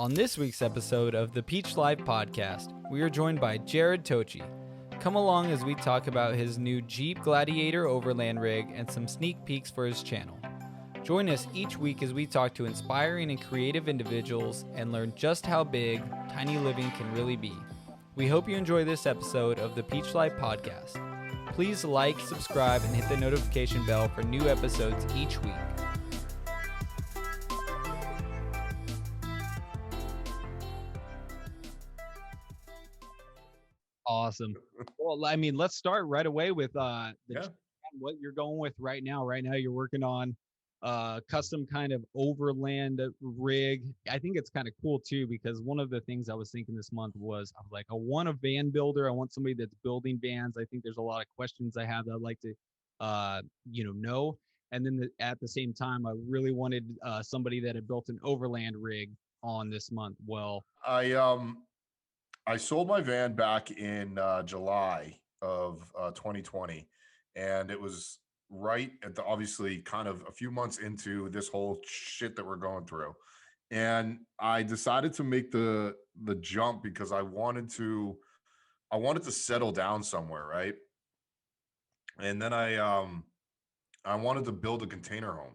On this week's episode of the Peach Live podcast, we are joined by Jarrod Tocci. Come along as we talk about his new Jeep Gladiator overland rig and some sneak peeks for his channel. Join us each week as we talk to inspiring and creative individuals and learn just how big tiny living can really be. We hope you enjoy this episode of the Peach Live podcast. Please like, subscribe, and hit the notification bell for new episodes each week. Awesome. Well, I mean, let's start right away with what you're going with right now. Right now, you're working on custom kind of overland rig. I think it's kind of cool too, because one of the things I was thinking this month was I was like, I want a van builder. I want somebody that's building vans. I think there's a lot of questions I have that I'd like to know. And then at the same time, I really wanted somebody that had built an overland rig on this month. Well, I sold my van back in July of 2020, and it was right at obviously kind of a few months into this whole shit that we're going through. And I decided to make the jump because I wanted to settle down somewhere, right? And then I wanted to build a container home,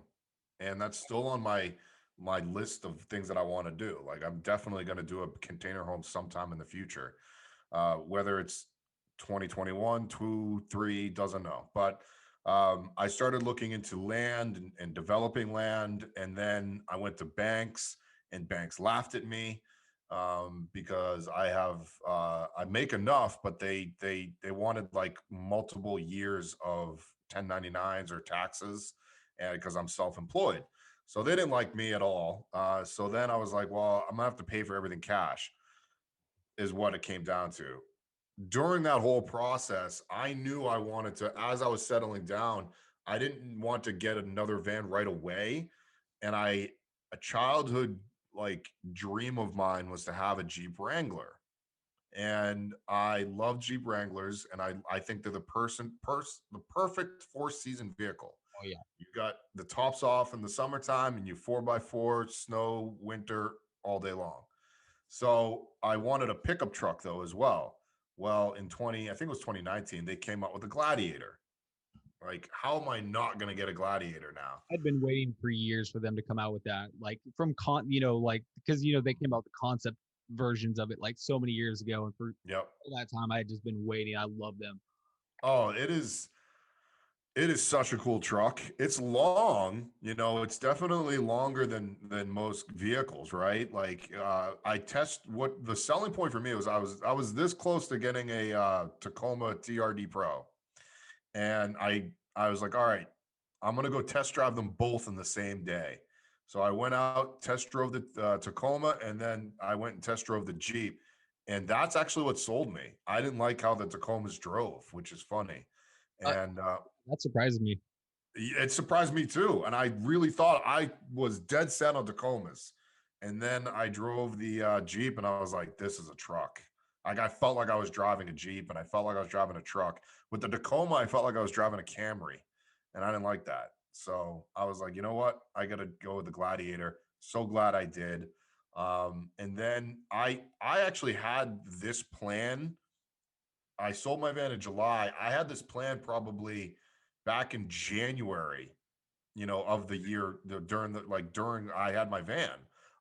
and that's still on my list of things that I want to do. Like, I'm definitely going to do a container home sometime in the future, whether it's 2021, 2, 3, doesn't know. But I started looking into land and developing land, and then I went to banks, and banks laughed at me because I make enough, but they wanted like multiple years of 1099s or taxes, and because I'm self-employed. So they didn't like me at all. So then I was like, well, I'm gonna have to pay for everything cash, is what it came down to. During that whole process, I knew I wanted to, as I was settling down, I didn't want to get another van right away. And a childhood like dream of mine was to have a Jeep Wrangler. And I love Jeep Wranglers, and I think they're the perfect 4-season vehicle. oh yeah. You got the tops off in the summertime, and you 4x4, snow, winter, all day long. So I wanted a pickup truck though as well. Well, I think it was 2019, they came out with a Gladiator. Like, how am I not going to get a Gladiator now? I'd been waiting for years for them to come out with that, like from because they came out with the concept versions of it like so many years ago, and for all that time I had just been waiting. I love them. Oh, it is such a cool truck. It's long, it's definitely longer than most vehicles, right? Like, what the selling point for me was, I was this close to getting a Tacoma TRD Pro. And I was like, all right, I'm going to go test drive them both in the same day. So I went out, test drove the Tacoma, and then I went and test drove the Jeep. And that's actually what sold me. I didn't like how the Tacomas drove, which is funny. And that surprised me. It surprised me too. And I really thought I was dead set on Tacomas. And then I drove the Jeep, and I was like, this is a truck. Like, I felt like I was driving a Jeep, and I felt like I was driving a truck. With the Tacoma, I felt like I was driving a Camry, and I didn't like that. So I was like, you know what? I got to go with the Gladiator. So glad I did. And then I actually had this plan. I sold my van in July. I had this plan probably back in January, of the year, during I had my van.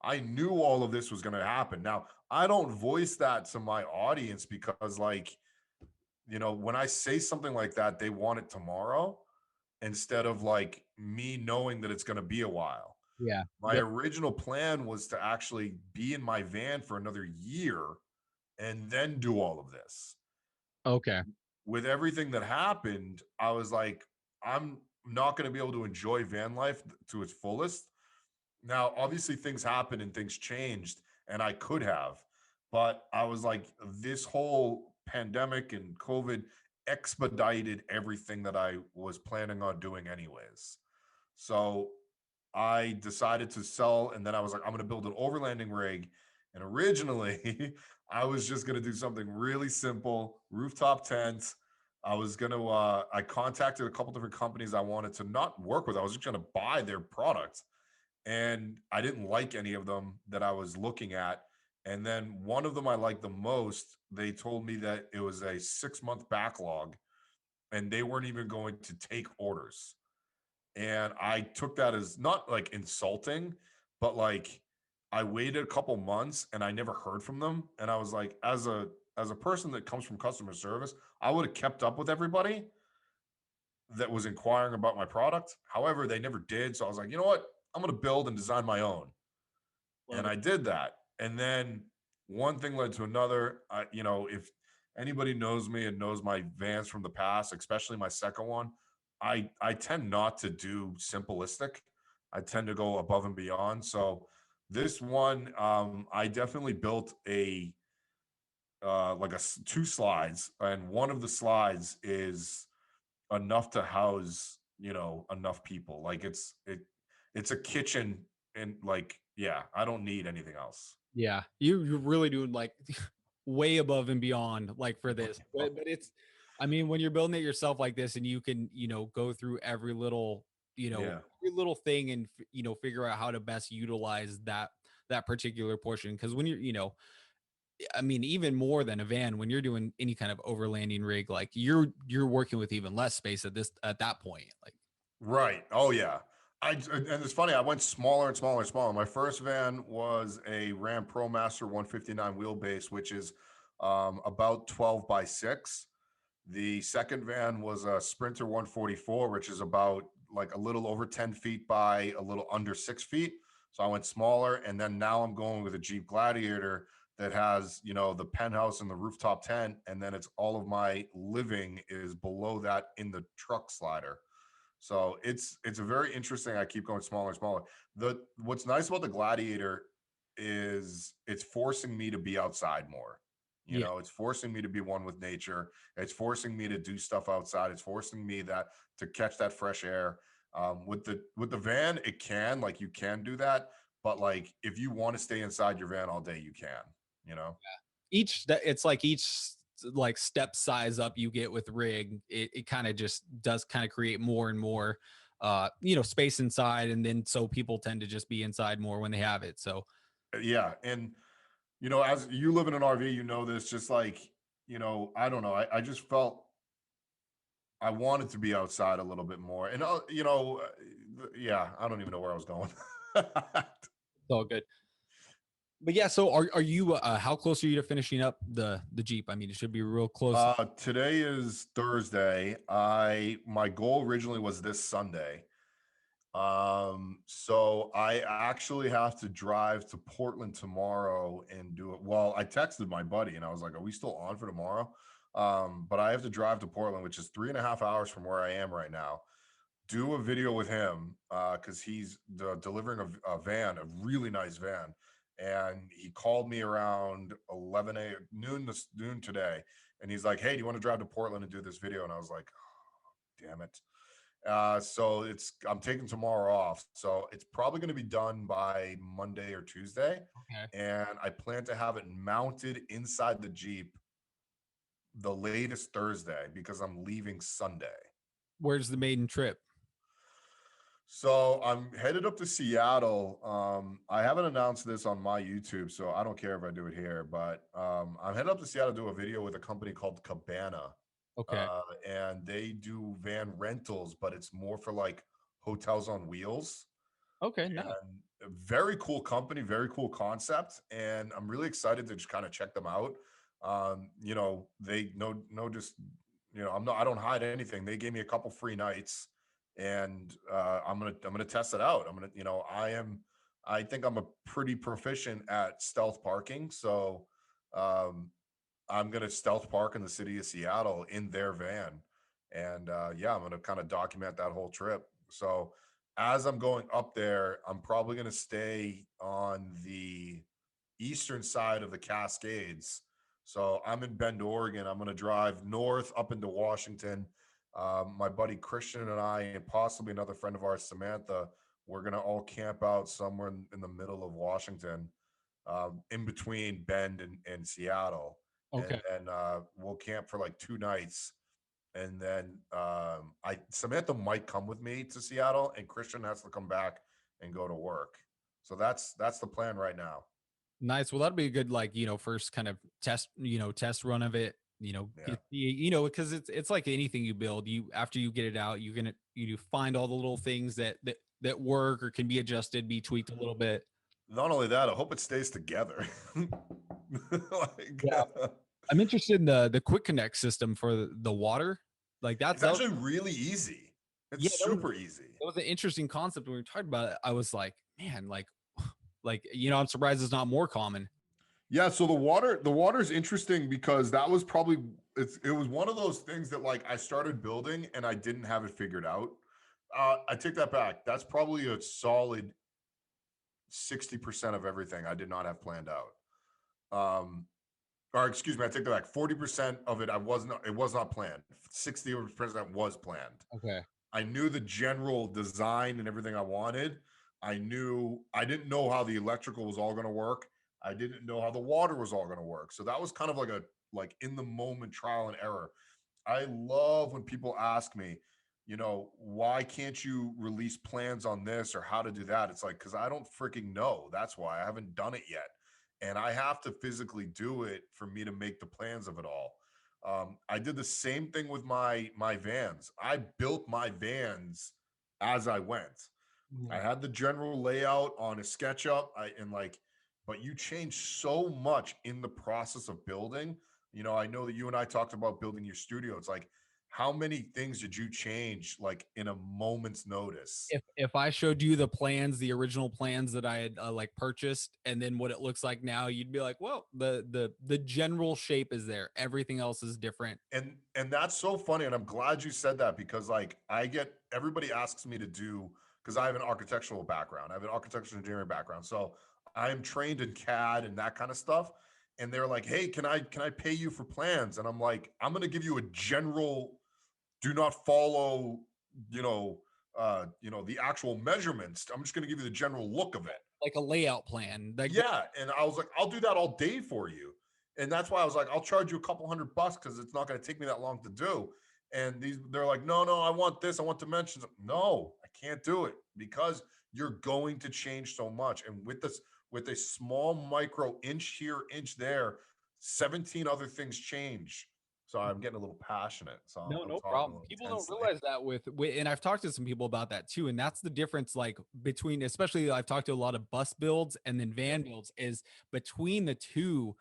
I knew all of this was going to happen. Now, I don't voice that to my audience because, when I say something like that, they want it tomorrow instead of like me knowing that it's going to be a while. Yeah. My original plan was to actually be in my van for another year and then do all of this. Okay. With everything that happened, I was like, I'm not going to be able to enjoy van life to its fullest. Now, obviously things happened and things changed, and I could have, but I was like, this whole pandemic and COVID expedited everything that I was planning on doing anyways. So I decided to sell, and then I was like, I'm going to build an overlanding rig. And originally I was just going to do something really simple, rooftop tent. I contacted a couple different companies I wanted to not work with. I was just going to buy their product and I didn't like any of them that I was looking at. And then one of them I liked the most, they told me that it was a 6-month backlog and they weren't even going to take orders. And I took that as not like insulting, but like I waited a couple months and I never heard from them. And I was like, as a person that comes from customer service, I would have kept up with everybody that was inquiring about my product. However, they never did. So I was like, you know what? I'm going to build and design my own. Love And it. I did that. And then one thing led to another. If anybody knows me and knows my vans from the past, especially my second one, I tend not to do simplistic. I tend to go above and beyond. So this one, I definitely built a like two slides, and one of the slides is enough to house enough people. Like it's a kitchen, and like, yeah, I don't need anything else. Yeah, you're really doing like way above and beyond like for this. But it's, I mean, when you're building it yourself like this and you can, go through every little, Yeah. every little thing and figure out how to best utilize that particular portion. Because when I mean, even more than a van, when you're doing any kind of overlanding rig, like you're working with even less space at that point. Like, Right. Oh yeah. And it's funny, I went smaller and smaller and smaller. My first van was a Ram ProMaster 159 wheelbase, which is about 12 by 6. The second van was a Sprinter 144, which is about like a little over 10 feet by a little under 6 feet. So I went smaller. And then now I'm going with a Jeep Gladiator that has, the penthouse and the rooftop tent. And then it's all of my living is below that in the truck slider. So it's a very interesting. I keep going smaller and smaller. What's nice about the Gladiator is it's forcing me to be outside more. yeah, It's forcing me to be one with nature. It's forcing me to do stuff outside. It's forcing me to catch that fresh air. With the van, it can, like, you can do that, but like if you want to stay inside your van all day, you can. You know. it's like each like step size up you get with rig, it kind of just does kind of create more and more space inside, and then so people tend to just be inside more when they have it. So Yeah, and as you live in an RV, this, just like, I don't know. I just felt I wanted to be outside a little bit more. And, yeah, I don't even know where I was going. it's all good. But yeah, so are you how close are you to finishing up the Jeep? I mean, it should be real close. Today is Thursday. My goal originally was this Sunday. So I actually have to drive to Portland tomorrow and do it. Well, I texted my buddy and I was like, "Are we still on for tomorrow?" But I have to drive to Portland, which is 3.5 hours from where I am right now, do a video with him because he's delivering a van, a really nice van. And he called me around 11 noon today. And he's like, "Hey, do you want to drive to Portland and do this video?" And I was like, "Oh, damn it." So I'm taking tomorrow off. So it's probably going to be done by Monday or Tuesday. Okay. And I plan to have it mounted inside the Jeep the latest Thursday because I'm leaving Sunday. Where's the maiden trip? So I'm headed up to Seattle. I haven't announced this on my YouTube, so I don't care if I do it here, but I'm headed up to Seattle to do a video with a company called Cabana. Okay. And they do van rentals, but it's more for like hotels on wheels. Okay, nice. And a very cool company, very cool concept. And I'm really excited to just kind of check them out. They no just I don't hide anything. They gave me a couple free nights, and I'm gonna test it out. I think I'm a pretty proficient at stealth parking. So um I'm gonna stealth park in the city of Seattle in their van, and yeah, I'm gonna kind of document that whole trip. So as I'm going up there, I'm probably gonna stay on the eastern side of the Cascades. So I'm in Bend, Oregon. I'm gonna drive north up into Washington. My buddy Christian and I, and possibly another friend of ours, Samantha, we're gonna all camp out somewhere in the middle of Washington, in between Bend and Seattle, and Okay. then we'll camp for like 2 nights, and then I Samantha might come with me to Seattle, and Christian has to come back and go to work. So that's the plan right now. Nice. Well, that'd be a good, like, first kind of test run of it. Yeah. Because it's like anything you build. You after you get it out, you find all the little things that work or can be adjusted, be tweaked a little bit. Not only that, I hope it stays together. Like, Yeah, I'm interested in the quick connect system for the water. Like it's actually really easy. It's yeah, super easy. that was an interesting concept when we were talking about it. I was like, man, I'm surprised it's not more common. Yeah, so the water is interesting because that was probably it was one of those things that like I started building and I didn't have it figured out. I take that back. That's probably a solid 60% of everything I did not have planned out. Or excuse me, I take that back. 40% of it it was not planned. 60% was planned. Okay. I knew the general design and everything I wanted. I didn't know how the electrical was all going to work. I didn't know how the water was all going to work. So that was kind of like in the moment trial and error. I love when people ask me, why can't you release plans on this or how to do that? It's like, because I don't freaking know. That's why I haven't done it yet. And I have to physically do it for me to make the plans of it all. I did the same thing with my vans. I built my vans as I went. I had the general layout on a SketchUp. But you change so much in the process of building. I know that you and I talked about building your studio. It's like, how many things did you change like in a moment's notice? If I showed you the original plans that I had like purchased, and then what it looks like now, you'd be like, well, the general shape is there. Everything else is different. And that's so funny. And I'm glad you said that because like everybody asks me to do, because I have an architectural background. I have an architectural engineering background. So I am trained in CAD and that kind of stuff. And they're like, hey, can I pay you for plans? And I'm like, I'm gonna give you a general, do not follow, the actual measurements. I'm just gonna give you the general look of it. Like a layout plan. Yeah. And I was like, I'll do that all day for you. And that's why I was like, I'll charge you a couple $100 because it's not going to take me that long to do. And they're like, no, I want this. I want dimensions. No, I can't do it because you're going to change so much. And with a small micro inch here, inch there, 17 other things change. So I'm getting a little passionate. So No, I'm no talking a problem. little People don't intensely. realize that and I've talked to some people about that too. And that's the difference, like between, especially I've talked to a lot of bus builds and then van builds, is between the two,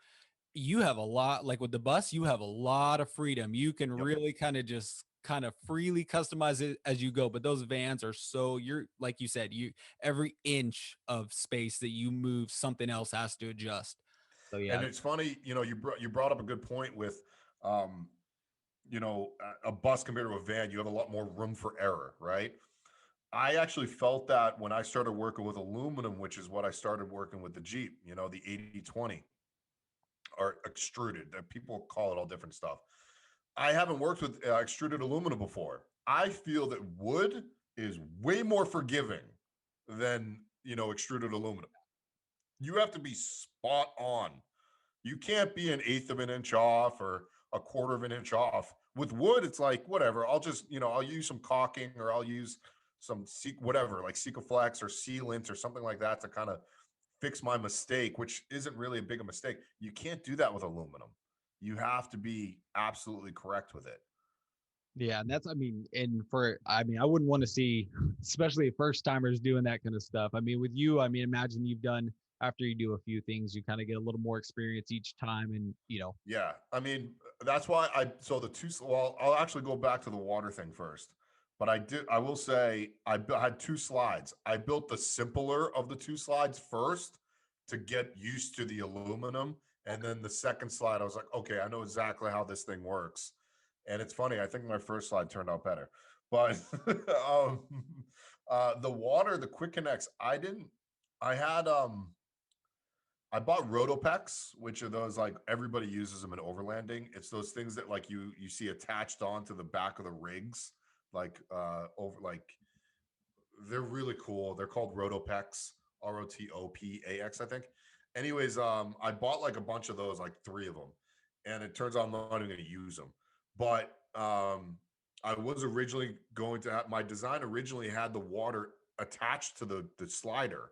you have a lot, like with the bus, you have a lot of freedom. You can Yep. really kind of freely customize it as you go. But those vans are you're like you said, every inch of space that you move, something else has to adjust. So yeah. And it's funny, you brought up a good point with, um, a bus compared to a van, you have a lot more room for error, right? I actually felt that when I started working with aluminum, which is what I started working with the Jeep, the 80/20 or extruded. People call it all different stuff. I haven't worked with extruded aluminum before. I feel that wood is way more forgiving than, extruded aluminum. You have to be spot on. You can't be an eighth of an inch off or a quarter of an inch off. With wood, it's like, whatever. I'll just, I'll use some caulking or I'll use some whatever, like Sikaflex or sealant or something like that to kind of fix my mistake, which isn't really a big a mistake. You can't do that with aluminum. You have to be absolutely correct with it. Yeah, and I wouldn't want to see, especially first timers doing that kind of stuff. I mean, with you, imagine you've done, after you do a few things, you kind of get a little more experience each time, and Yeah. I mean, that's why so well, I'll actually go back to the water thing first. But I will say, had two slides. I built the simpler of the two slides first to get used to the aluminum. And then the second slide, I was like, okay, I know exactly how this thing works. And it's funny, I think my first slide turned out better. But um, the quick connects, I had, I bought Rotopex, which are those like everybody uses them in overlanding. It's those things that like you see attached onto the back of the rigs, like over like they're really cool. They're called Rotopex, Rotopax, I think. Anyways, I bought like a bunch of those, like 3 of them, and it turns out I'm not even going to use them. But I was originally going to have my design originally had the water attached to the slider.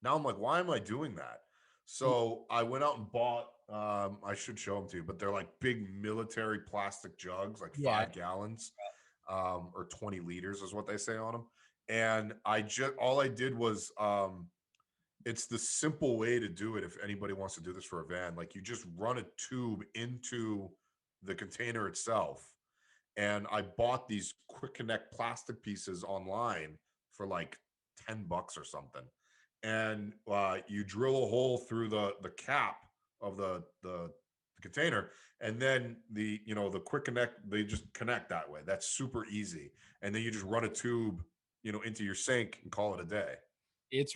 Now I'm like, why am I doing that? So I went out and bought, I should show them to you, but they're like big military plastic jugs, like Yeah. 5 gallons, or 20 liters is what they say on them. And all I did was, it's the simple way to do it. If anybody wants to do this for a van, like you just run a tube into the container itself. And I bought these quick connect plastic pieces online for like $10 or something. And you drill a hole through the cap of the container, and then the quick connect, they just connect that way. That's super easy. And then you just run a tube, into your sink and call it a day. It's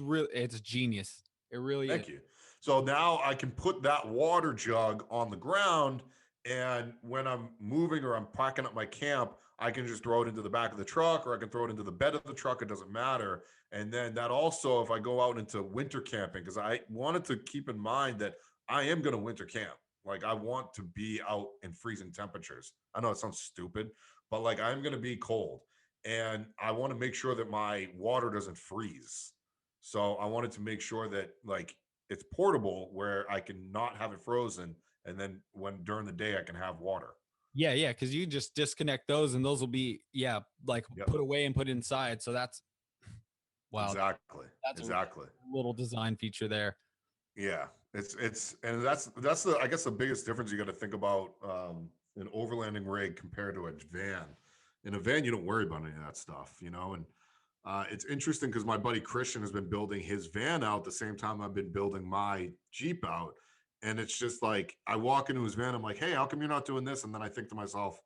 genius. It really is. Thank you. So now I can put that water jug on the ground, and when I'm moving or I'm packing up my camp, I can just throw it into the back of the truck, or I can throw it into the bed of the truck. It doesn't matter. And then that also, if I go out into winter camping, because I wanted to keep in mind that I am going to winter camp. Like I want to be out in freezing temperatures. I know it sounds stupid, but like I'm going to be cold, and I want to make sure that my water doesn't freeze. So I wanted to make sure that like it's portable where I can not have it frozen, and then during the day I can have water. Yeah, yeah, because you just disconnect those, and those will be like Yep. put away and put inside. So that's wow. Exactly. That's Exactly. a little design feature there. Yeah. And that's the, I guess the biggest difference you got to think about, an overlanding rig compared to a van. In a van, you don't worry about any of that stuff, and it's interesting because my buddy Christian has been building his van out the same time I've been building my Jeep out. And it's just like, I walk into his van, I'm like, hey, how come you're not doing this? And then I think to myself,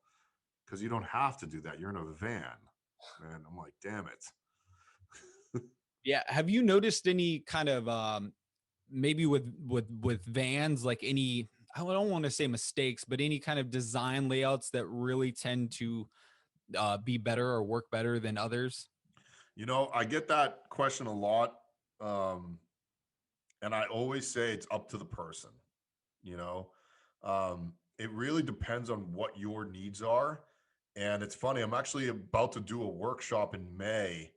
because you don't have to do that. You're in a van. And I'm like, damn it. Yeah. Have you noticed any kind of maybe with vans, like any, I don't want to say mistakes, but any kind of design layouts that really tend to be better or work better than others? I get that question a lot. And I always say it's up to the person, you know. It really depends on what your needs are. And it's funny, I'm actually about to do a workshop in May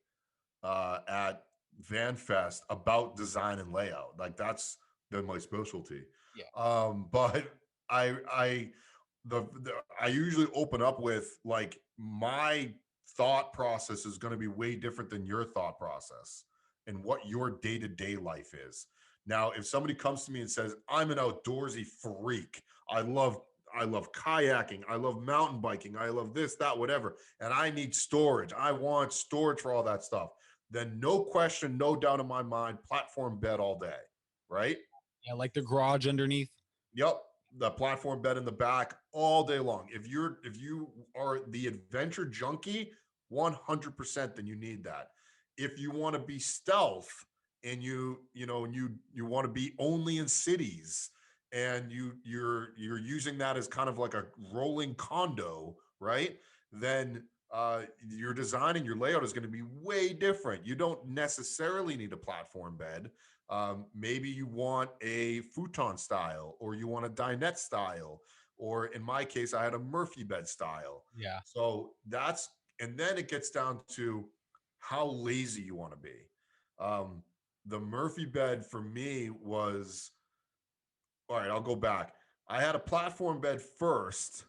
at Van Fest about design and layout. Like that's been my specialty. Yeah. But I the I usually open up with like my thought process is going to be way different than your thought process and what your day-to-day life is. Now, if somebody comes to me and says, I'm an outdoorsy freak, I love kayaking, I love mountain biking, I love this, that, whatever, and I need storage, I want storage for all that stuff, then no question, no doubt in my mind, platform bed all day, right? Yeah, like the garage underneath. Yep. The platform bed in the back all day long. If you are the adventure junkie, 100%, then you need that. If you want to be stealth and you want to be only in cities, and you're using that as kind of like a rolling condo, right? Then your design and your layout is going to be way different. You don't necessarily need a platform bed. Maybe you want a futon style, or you want a dinette style, or in my case, I had a Murphy bed style. Yeah. So and then it gets down to how lazy you want to be. The Murphy bed for me was, all right, I'll go back. I had a platform bed first,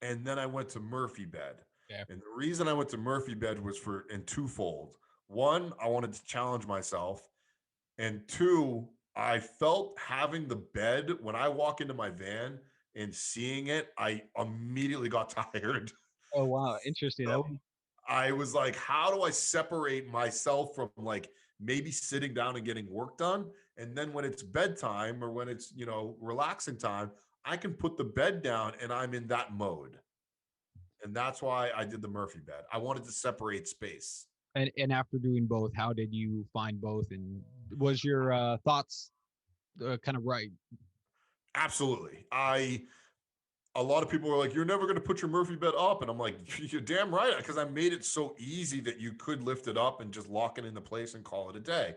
and then I went to Murphy bed. Okay. And the reason I went to Murphy bed was in twofold. One, I wanted to challenge myself. And two, I felt having the bed, when I walk into my van and seeing it, I immediately got tired. Oh wow, interesting. So I was like, how do I separate myself from like maybe sitting down and getting work done? And then when it's bedtime or when it's, relaxing time, I can put the bed down and I'm in that mode. And that's why I did the Murphy bed. I wanted to separate space. And after doing both, how did you find both? And was your thoughts kind of right? Absolutely. A lot of people are like, you're never going to put your Murphy bed up. And I'm like, you're damn right. Because I made it so easy that you could lift it up and just lock it into place and call it a day.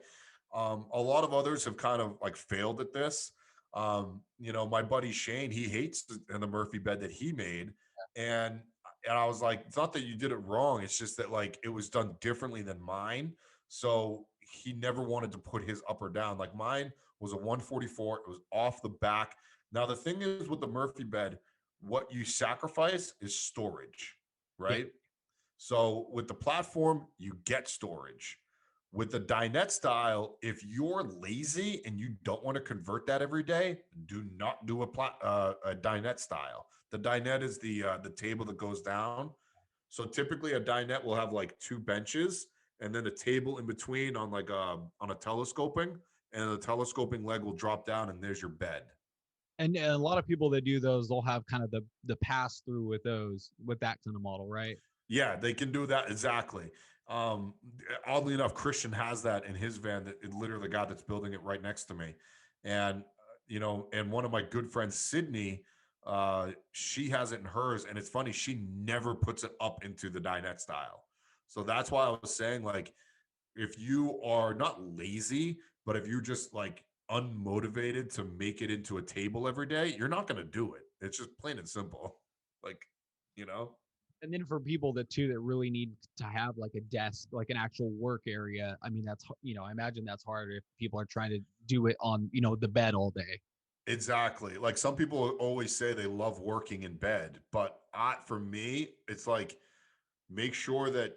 A lot of others have kind of like failed at this. My buddy Shane, he hates the Murphy bed that he made. And I was like, it's not that you did it wrong. It's just that like it was done differently than mine. So he never wanted to put his upper down. Like mine was a 144. It was off the back. Now the thing is with the Murphy bed, what you sacrifice is storage, Yeah. right? So with the platform, you get storage. With the dinette style, if you're lazy and you don't want to convert that every day, do not do a dinette style. The dinette is the table that goes down. So typically a dinette will have like two benches and then a table in between on like on a telescoping, and the telescoping leg will drop down and there's your bed. And a lot of people that do those, they'll have kind of the pass through with those, with that kind of model, right? Yeah, they can do that exactly. Um, Oddly enough, Christian has that in his van. That it, literally the guy that's building it right next to me, and and one of my good friends, Sydney, she has it in hers, and it's funny, she never puts it up into the dinette style. So that's why I was saying, like, if you are not lazy, but if you're just like unmotivated to make it into a table every day, you're not going to do it. It's just plain and simple. Like, you know. And then for people that too that really need to have like a desk, like an actual work area, I mean, that's, I imagine that's harder if people are trying to do it on, the bed all day. Exactly. Like some people always say they love working in bed, but for me, it's like make sure that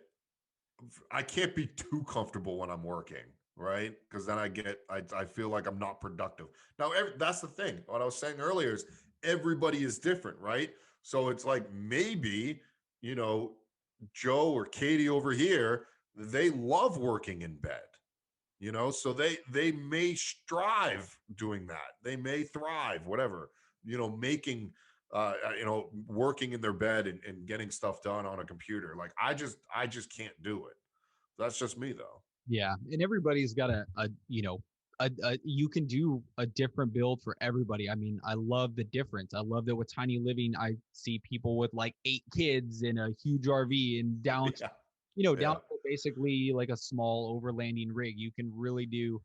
I can't be too comfortable when I'm working, right? Because then I feel like I'm not productive. Now, that's the thing. What I was saying earlier is everybody is different, right? So it's like maybe, you know, Joe or Katie over here, they love working in bed, so they may strive doing that, they may thrive, whatever, making working in their bed and getting stuff done on a computer. Like I just can't do it. That's just me though. Yeah. And everybody's got you can do a different build for everybody. I mean, I love the difference. I love that with tiny living, I see people with like 8 kids in a huge RV and down Yeah, down yeah, to basically like a small overlanding rig. You can really do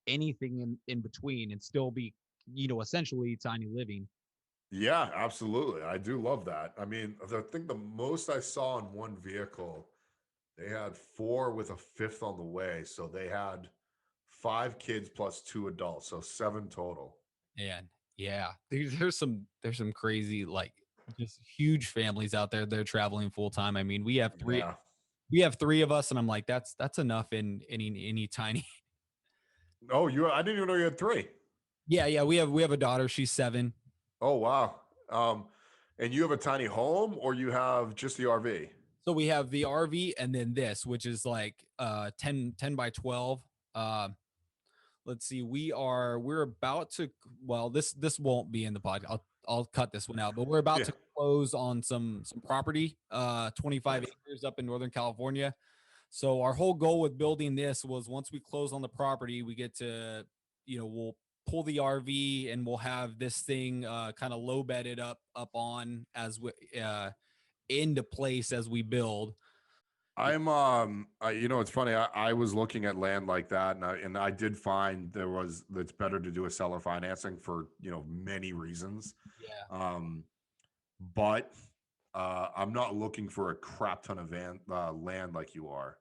anything in between and still be, essentially tiny living. yeah, absolutely. I do love that. I mean, I think the most I saw in one vehicle, they had four with a fifth on the way, so they had 5 kids plus 2 adults, so 7 total. And yeah, there's some crazy, like, just huge families out there. They're traveling full time. I mean, Yeah. we have three of us, and I'm like, that's enough in any tiny. Oh, I didn't even know you had 3. Yeah, we have a daughter. She's 7. Oh, wow. And you have a tiny home or you have just the RV? So we have the RV and then this, which is like 10 by 12. Let's see, we're about to, well, this won't be in the podcast. I'll cut this one out, but we're about Yeah. to close on some property, 25 Nice. acres up in Northern California. So our whole goal with building this was once we close on the property, we get to, we'll pull the RV and we'll have this thing kind of low bedded up on as we into place as we build. It's funny. I was looking at land like that, and I did find it's better to do a seller financing for, many reasons. Yeah. But I'm not looking for a crap ton of land like you are.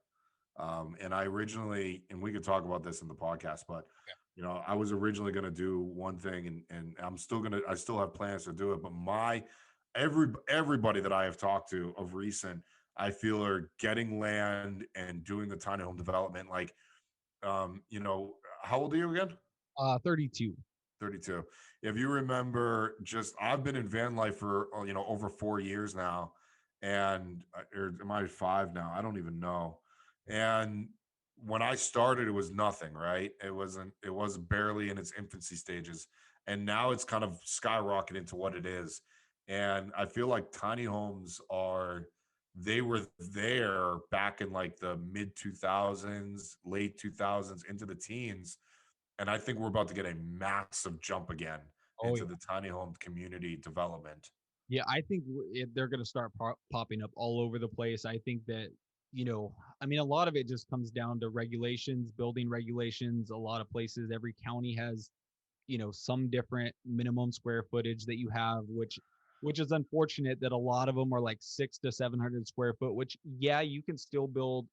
And I originally, and we could talk about this in the podcast, but I was originally going to do one thing, and I still have plans to do it. But everybody that I have talked to of recent, I feel are getting land and doing the tiny home development. Like, how old are you again? 32. 32. If you remember, I've been in van life for over 4 years now, and or am I 5 now? I don't even know. And when I started, it was nothing, right? It was barely in its infancy stages, and now it's kind of skyrocketed into what it is. And I feel like tiny homes they were there back in like the mid 2000s, late 2000s into the teens, and I think we're about to get a massive jump again Oh into yeah. the tiny home community development. Yeah, I think they're going to start popping up all over the place. I think that, I mean, a lot of it just comes down to regulations, building regulations. A lot of places, every county has, some different minimum square footage that you have, which is unfortunate that a lot of them are like 600 to 700 square foot, which, yeah, you can still build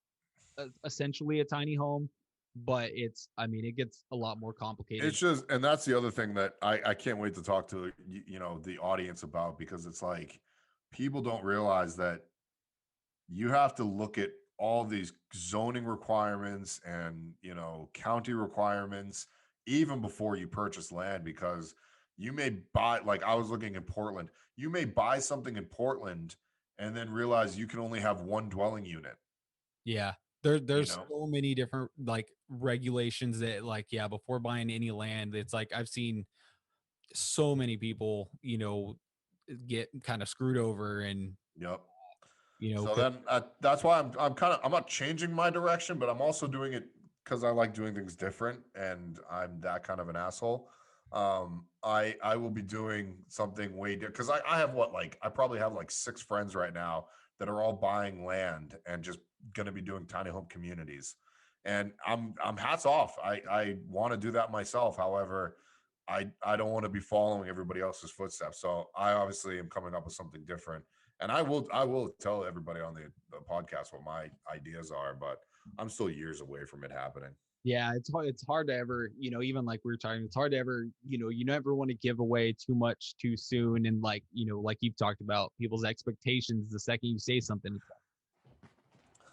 essentially a tiny home, but I mean, it gets a lot more complicated. It's just, and that's the other thing that I can't wait to talk to, the audience about, because it's like people don't realize that you have to look at all these zoning requirements and, county requirements even before you purchase land, because you may buy, like I was looking in Portland, you may buy something in Portland and then realize you can only have one dwelling unit. Yeah. There's so many different like regulations that like, yeah, before buying any land, it's like I've seen so many people, get kind of screwed over and Yep. you know, So then that's why I'm not changing my direction, but I'm also doing it because I like doing things different, and I'm that kind of an asshole. I will be doing something way different, because I have I probably have like 6 friends right now that are all buying land and just going to be doing tiny home communities, and I'm hats off. I want to do that myself. However, I don't want to be following everybody else's footsteps. So I obviously am coming up with something different. And I will tell everybody on the podcast what my ideas are, but I'm still years away from it happening. Yeah, it's hard to ever, even like we were talking, it's hard to ever, you never want to give away too much too soon. And like, like you've talked about people's expectations the second you say something.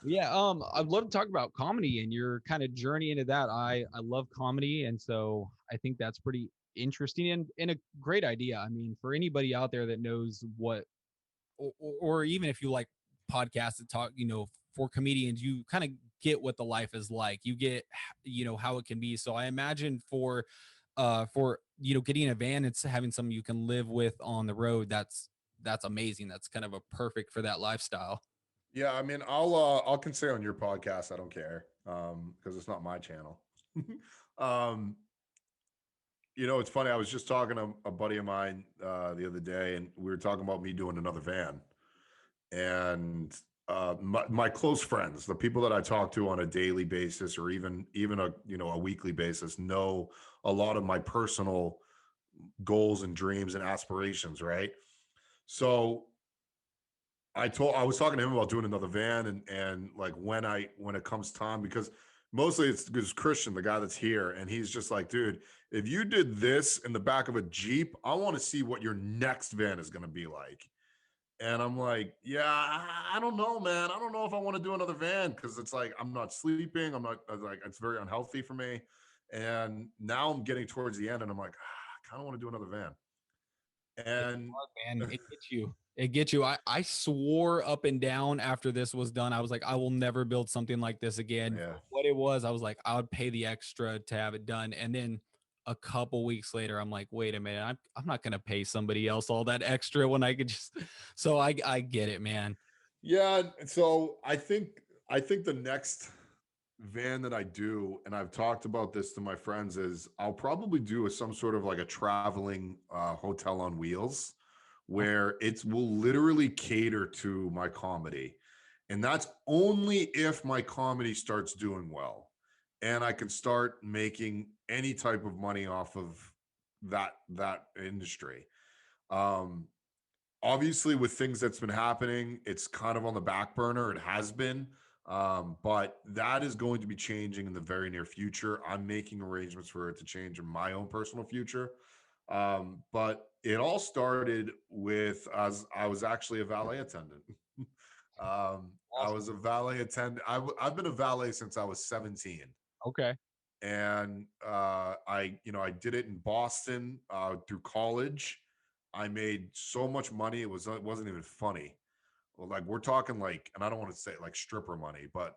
Yeah, I'd love to talk about comedy and your kind of journey into that. I love comedy, and so I think that's pretty interesting and a great idea. I mean, for anybody out there that knows what or even if you like podcasts that talk, for comedians, you kind of get what the life is like. You get, how it can be. So I imagine for getting a van, it's having something you can live with on the road. That's amazing. That's kind of a perfect for that lifestyle. Yeah, I mean, I'll can say on your podcast, I don't care, because it's not my channel. um, it's funny. I was just talking to a buddy of mine the other day, and we were talking about me doing another van. And my close friends, the people that I talk to on a daily basis, or even a weekly basis, know a lot of my personal goals and dreams and aspirations, right? So I was talking to him about doing another van, and like when it comes time, because mostly it's Christian, the guy that's here, and he's just like, dude, if you did this in the back of a Jeep, I want to see what your next van is going to be like. And I'm like, yeah, I don't know, man. I don't know if I want to do another van, because it's like I'm not sleeping. I'm not, like, it's very unhealthy for me. And now I'm getting towards the end, and I'm like, I kind of want to do another van. And hard, man, it gets you. It gets you. I swore up and down after this was done. I was like, I will never build something like this again. yeah, What it was, I was like, I would pay the extra to have it done. And then a couple weeks later, I'm like, wait a minute, I'm not gonna pay somebody else all that extra when I could just. So I get it, man. yeah. So I think the next van that I do, and I've talked about this to my friends, is I'll probably do some sort of like a traveling hotel on wheels, where it will literally cater to my comedy. And that's only if my comedy starts doing well and I can start making any type of money off of that industry. Um, Obviously, with things that's been happening, it's kind of on the back burner. It has been. But that is going to be changing in the very near future. I'm making arrangements for it to change in my own personal future. But it all started with, as I was actually a valet attendant. I was a valet attendant. I've been a valet since I was 17. Okay. And I did it in Boston through college. I made so much money, it wasn't even funny. Well, like we're talking like, and I don't want to say like stripper money, but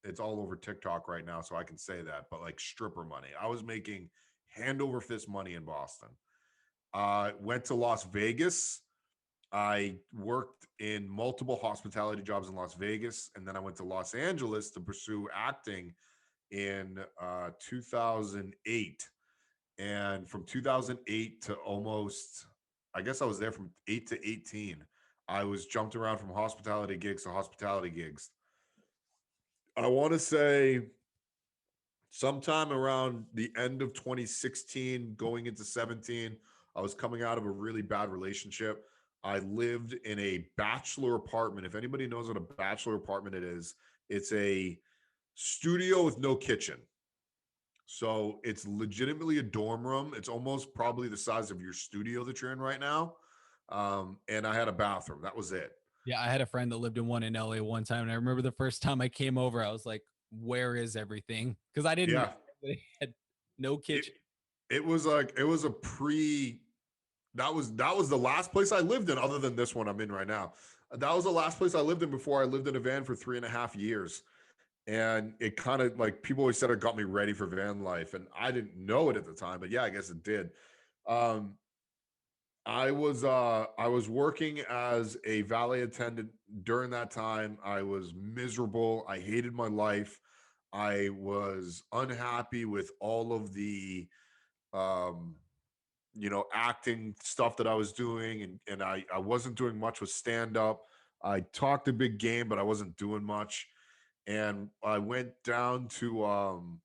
it's all over TikTok right now, so I can say that. But like stripper money, I was making hand over fist money in Boston. Went to Las Vegas. I worked in multiple hospitality jobs in Las Vegas, and then I went to Los Angeles to pursue acting in 2008. And from 2008 to almost, I guess I was there from 8 to 18. I was jumped around from hospitality gigs to hospitality gigs. I want to say sometime around the end of 2016, going into 17, I was coming out of a really bad relationship. I lived in a bachelor apartment. If anybody knows what a bachelor apartment it is, it's a studio with no kitchen. So it's legitimately a dorm room. It's almost probably the size of your studio that you're in right now. And I had a bathroom. That was it. Yeah, I had a friend that lived in one in LA one time, and I remember the first time I came over, I was like, "Where is everything?" Because I didn't Yeah. they had no kitchen. It was like it was a pre. That was the last place I lived in, other than this one I'm in right now. That was the last place I lived in before I lived in a van for 3.5 years. And it kind of like people always said it got me ready for van life. And I didn't know it at the time, but yeah, I guess it did. Um, I was working as a valet attendant during that time. I was miserable. I hated my life. I was unhappy with all of the um acting stuff that I was doing, and I wasn't doing much with stand up. I talked a big game, but I wasn't doing much. And I went down to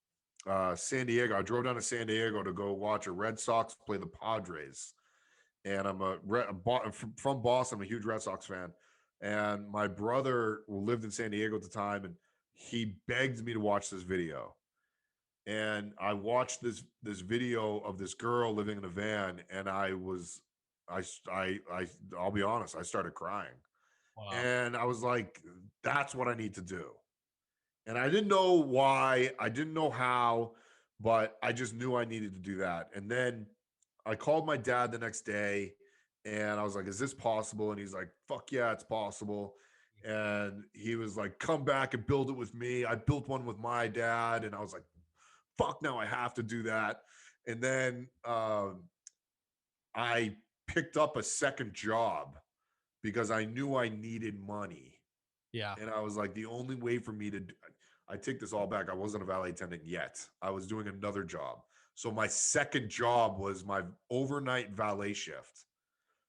San Diego. I drove down to San Diego to go watch a Red Sox play the Padres. And I'm from Boston. I'm a huge Red Sox fan. And my brother lived in San Diego at the time, and he begged me to watch this video. And I watched this video of this girl living in a van, and I'll be honest, I started crying. Wow. And I was like, that's what I need to do. And I didn't know why, I didn't know how, but I just knew I needed to do that. And then I called my dad the next day, and I was like, is this possible? And he's like, fuck yeah, it's possible. And he was like, come back and build it with me. I built one with my dad. And I was like, fuck, now I have to do that. And then I picked up a second job because I knew I needed money. Yeah. And I was like, the only way for me to I take this all back. I wasn't a valet attendant yet. I was doing another job. So my second job was my overnight valet shift.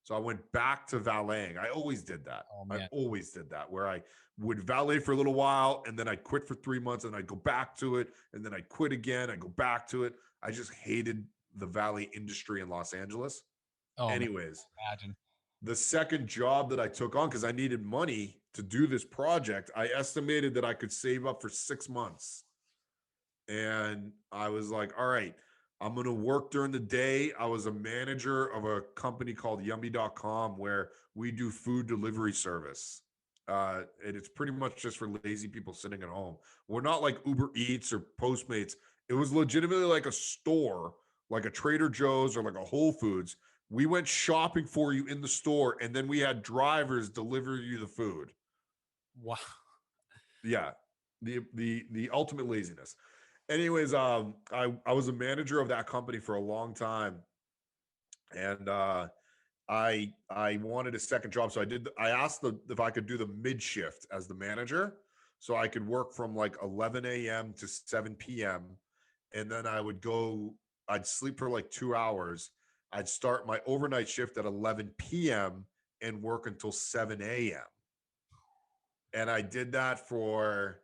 So I went back to valeting. I always did that. Oh, I man. always did that, where I would valet for a little while, and then I'd quit for 3 months, and I'd go back to it, and then I'd quit again. I'd go back to it. I just hated the valet industry in Los Angeles. Oh, man. Anyways, Imagine. the second job that I took on, because I needed money to do this project, I estimated that I could save up for 6 months. And I was like, all right, I'm going to work during the day. I was a manager of a company called yummy.com, where we do food delivery service. And it's pretty much just for lazy people sitting at home. We're not like Uber Eats or Postmates. It was legitimately like a store, like a Trader Joe's or like a Whole Foods. We went shopping for you in the store, and then we had drivers deliver you the food. Wow. Yeah. The ultimate laziness. Anyways, I was a manager of that company for a long time, and I wanted a second job, so I asked if I could do the mid shift as the manager, so I could work from like 11 a.m. to 7 p.m. and then I'd sleep for like 2 hours. I'd start my overnight shift at 11 p.m. and work until 7 a.m. And I did that for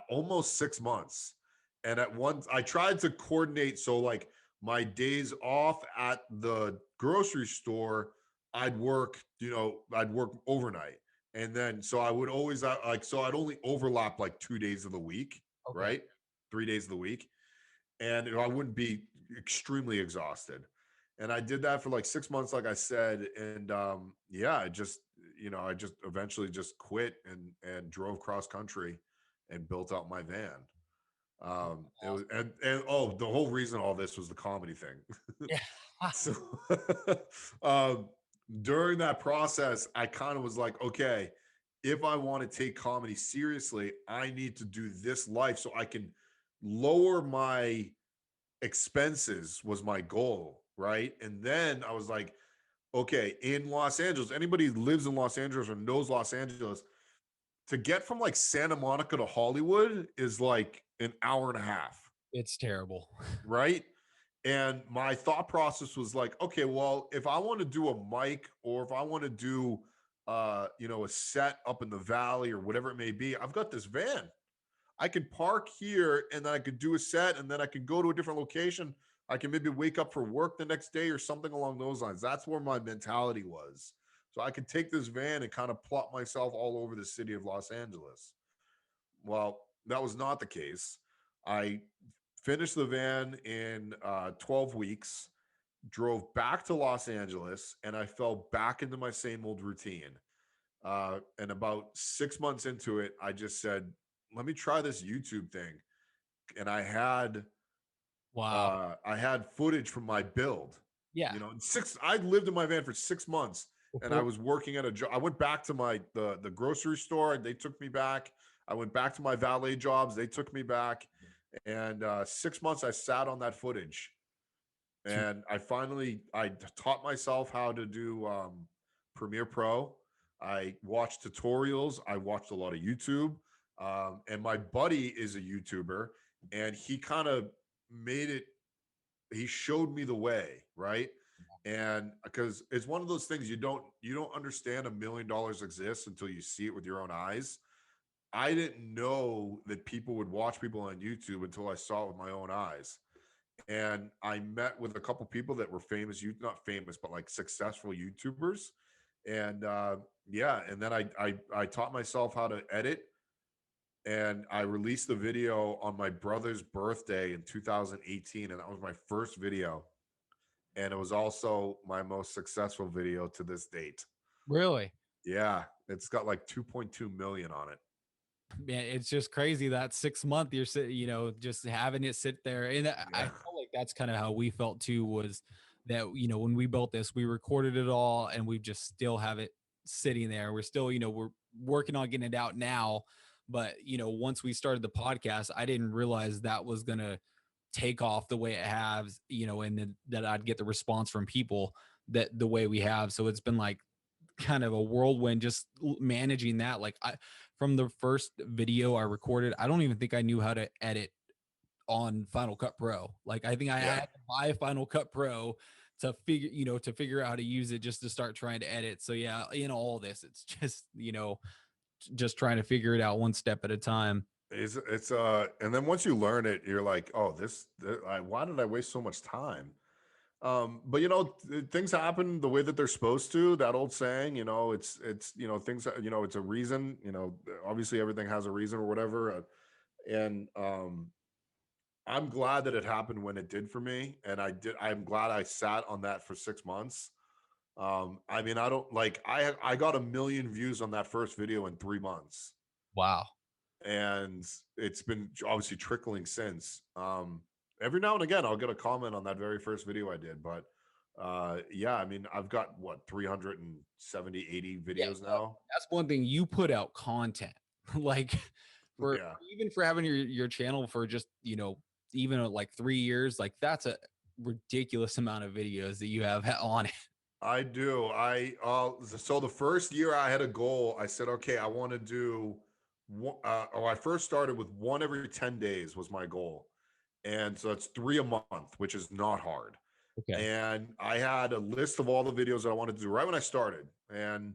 almost 6 months. And at once I tried to coordinate. So like my days off at the grocery store, I'd work overnight. And then, so I would always so I'd only overlap like 2 days of the week, Okay. right? 3 days of the week. And I wouldn't be extremely exhausted. And I did that for like 6 months, like I said. And yeah, I just eventually just quit and drove cross country and built out my van. It was, and oh, the whole reason all this was the comedy thing. Yeah. So during that process, I kind of was like, okay, if I want to take comedy seriously, I need to do this life so I can lower my expenses, was my goal, right? And then I was like, okay, in Los Angeles, anybody who lives in Los Angeles or knows Los Angeles, to get from like Santa Monica to Hollywood is like an hour and a half, It's terrible. right? And my thought process was like, okay, well, if I want to do a mic, or if I want to do a set up in the valley or whatever it may be, I've got this van. I can park here, and then I could do a set, and then I could go to a different location. I can maybe wake up for work the next day or something along those lines. That's where my mentality was. So I could take this van and kind of plot myself all over the city of Los Angeles. Well, that was not the case. I finished the van in 12 weeks, drove back to Los Angeles, and I fell back into my same old routine. And about 6 months into it, I just said, let me try this YouTube thing. And Wow. I had footage from my build. Yeah. You know, I lived in my van for 6 months, and I was working at a job. I went back to the grocery store. They took me back. I went back to my valet jobs. They took me back. And 6 months I sat on that footage, and I taught myself how to do Premiere Pro. I watched tutorials. I watched a lot of YouTube. And my buddy is a YouTuber, and he kind of made it, he showed me the way, right? And because it's one of those things, you don't understand $1 million exists until you see it with your own eyes. I didn't know that people would watch people on YouTube until I saw it with my own eyes. And I met with a couple people that were famous, not famous, but like successful YouTubers. And yeah, and then I taught myself how to edit, and I released the video on my brother's birthday in 2018, and that was my first video, and it was also my most successful video to this date. Really? Yeah, it's got like 2.2 million on it. Man, it's just crazy that 6 month you're just having it sit there. And I felt like that's kind of how we felt too, was that, when we built this, we recorded it all and we just still have it sitting there. We're still, we're working on getting it out now. But, once we started the podcast, I didn't realize that was going to take off the way it has, and then that I'd get the response from people that the way we have. So it's been like kind of a whirlwind just managing that. Like from the first video I recorded, I don't even think I knew how to edit on Final Cut Pro. Like I think I had to buy Final Cut Pro to figure out how to use it, just to start trying to edit. So yeah, in all this, it's just, just trying to figure it out one step at a time. It's and then once you learn it, you're like, oh, why did I waste so much time? But things happen the way that they're supposed to. That old saying, it's things, it's a reason. Obviously everything has a reason or whatever. And I'm glad that it happened when it did for me, and I'm glad I sat on that for 6 months. I mean, I don't like I got 1 million views on that first video in 3 months. Wow. And it's been obviously trickling since. Every now and again I'll get a comment on that very first video I did, but yeah, I mean, I've got 370 80 videos now. That's one thing, you put out content. Like even for having your channel for just even like 3 years, like that's a ridiculous amount of videos that you have on it. I do. So the first year I had a goal. I said, okay, I want to do I first started with one every 10 days was my goal. And so it's 3 a month, which is not hard. Okay. And I had a list of all the videos that I wanted to do right when I started. And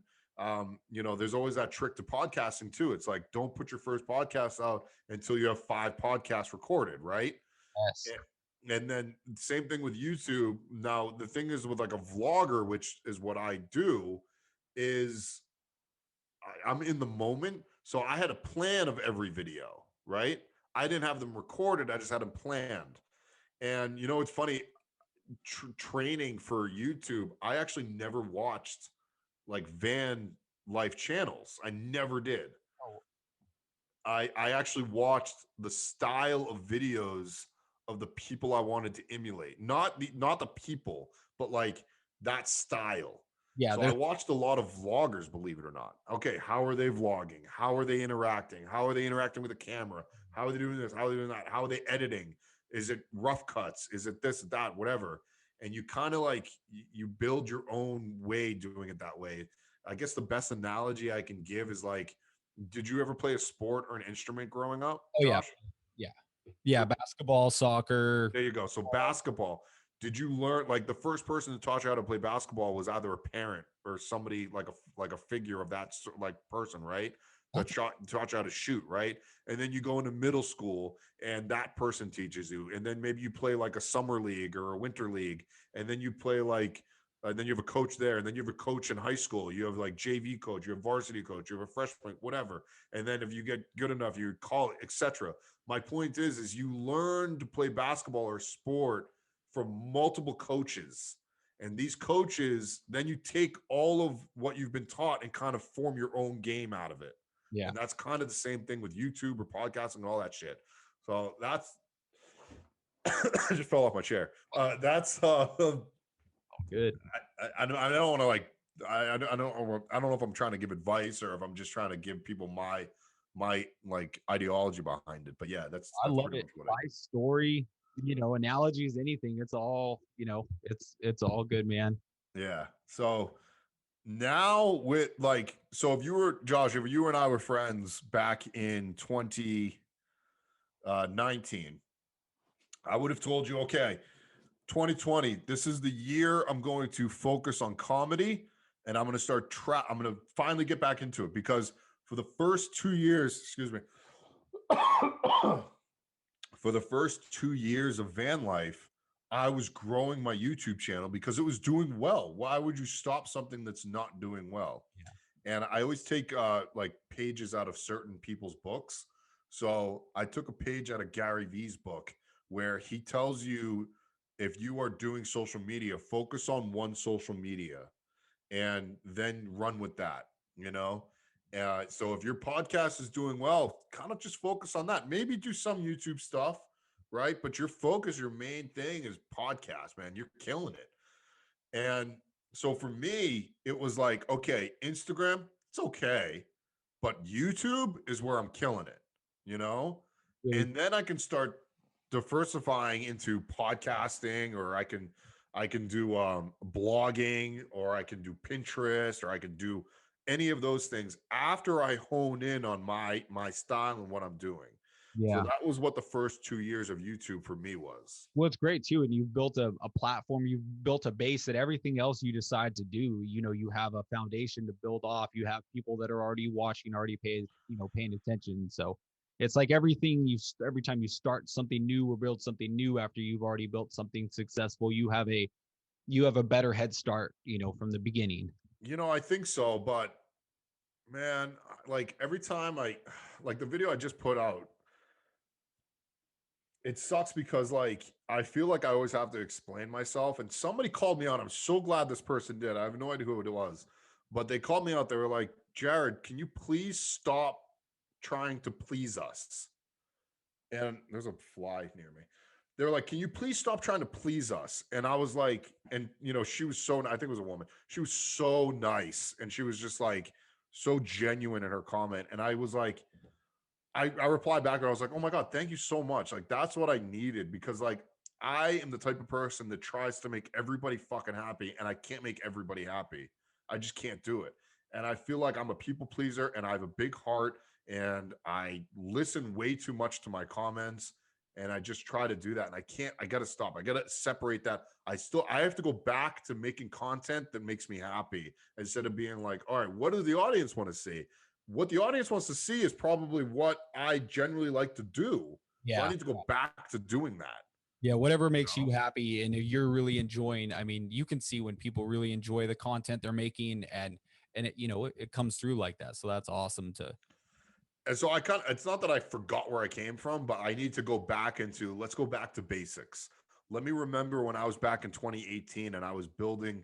there's always that trick to podcasting too. It's like, don't put your first podcast out until you have 5 podcasts recorded, right? Yes. And then same thing with YouTube. Now, the thing is with like a vlogger, which is what I do, is I'm in the moment. So I had a plan of every video, right? I didn't have them recorded. I just had them planned. And it's funny, training for YouTube, I actually never watched like van life channels. I never did. Oh. I actually watched the style of videos of the people I wanted to emulate. Not the people, but like that style. Yeah. So I watched a lot of vloggers, believe it or not. Okay, how are they vlogging? How are they interacting? How are they interacting with the camera? How are they doing this? How are they doing that? How are they editing? Is it rough cuts? Is it this, that, whatever? And you kind of like, you build your own way doing it that way. I guess the best analogy I can give is like, did you ever play a sport or an instrument growing up, Josh? Yeah. Basketball, soccer. There you go. So basketball. Did you learn, like, the first person to taught you how to play basketball was either a parent or somebody like a figure of that like person, right? That taught you how to shoot, right? And then you go into middle school and that person teaches you. And then maybe you play like a summer league or a winter league. And then you play like then you have a coach there, and then you have a coach in high school. You have like JV coach, you have varsity coach, you have a freshman, whatever. And then if you get good enough, you call it, etc. My point is you learn to play basketball or sport from multiple coaches. And these coaches, then you take all of what you've been taught and kind of form your own game out of it. Yeah. And that's kind of the same thing with YouTube or podcasting and all that shit. So that's I just fell off my chair. That's Good. I don't want to like I don't know if I'm trying to give advice or if I'm just trying to give people my like ideology behind it. But yeah, that's I love pretty it. much what My story, analogies, anything. It's all, it's all good, man. Yeah. So now with like, so if you were Josh, if you and I were friends back in 2019, I would have told you, okay, 2020, this is the year I'm going to focus on comedy and I'm going to start I'm going to finally get back into it because for the first 2 years, excuse me, for the first 2 years of van life, I was growing my YouTube channel because it was doing well. Why would you stop something that's not doing well? Yeah. And I always take like pages out of certain people's books. So I took a page out of Gary Vee's book where he tells you if you are doing social media, focus on one social media and then run with that, So if your podcast is doing well, kind of just focus on that. Maybe do some YouTube stuff, right? But your focus, your main thing is podcast, man. You're killing it. And so for me, it was like, okay, Instagram, it's okay, but YouTube is where I'm killing it, Really? And then I can start diversifying into podcasting, or I can do blogging, or I can do Pinterest, or I can do any of those things after I hone in on my style and what I'm doing. So Yeah. that was what the first 2 years of YouTube for me was. Well, it's great too. And you've built a platform, you've built a base that everything else you decide to do, you have a foundation to build off. You have people that are already watching, already paying attention. So it's like every time you start something new or build something new after you've already built something successful, you have a better head start, from the beginning. I think so, but man, like every time like the video I just put out, it sucks because like I feel like I always have to explain myself. And somebody called me out. I'm so glad this person did. I have no idea who it was, but they called me out. They were like, Jarrod, can you please stop trying to please us? And there's a fly near me. They were like, can you please stop trying to please us? And I was like, and she was I think it was a woman. She was so nice. And she was just like so genuine in her comment. And I was like, I replied back and I was like, oh my God, thank you so much. Like, that's what I needed because like I am the type of person that tries to make everybody fucking happy and I can't make everybody happy. I just can't do it. And I feel like I'm a people pleaser and I have a big heart and I listen way too much to my comments and I just try to do that. And I got to stop. I got to separate that. I have to go back to making content that makes me happy instead of being like, all right, what does the audience want to see? What the audience wants to see is probably what I generally like to do. Yeah. So I need to go back to doing that. Yeah, whatever makes you happy and you're really enjoying. I mean, you can see when people really enjoy the content they're making and it, it comes through like that. So that's awesome to. And so it's not that I forgot where I came from, but I need to go back let's go back to basics. Let me remember when I was back in 2018 and I was building,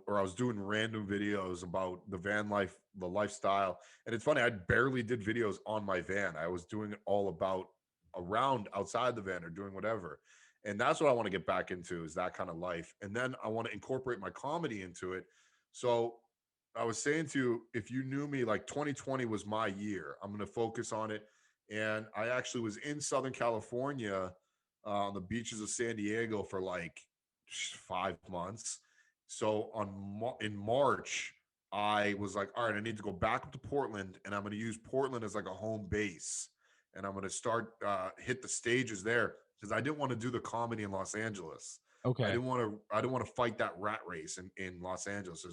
or I was doing random videos about the van life, the lifestyle. And it's funny, I barely did videos on my van. I was doing it all about around outside the van or doing whatever. And that's what I want to get back into is that kind of life. And then I want to incorporate my comedy into it. So I was saying to you, if you knew me, like 2020 was my year. I'm going to focus on it. And I actually was in Southern California on the beaches of San Diego for like 5 months. So in March, I was like, all right, I need to go back up to Portland and I'm going to use Portland as like a home base. And I'm going to start hit the stages there because I didn't want to do the comedy in Los Angeles. Okay. I didn't want to fight that rat race in Los Angeles.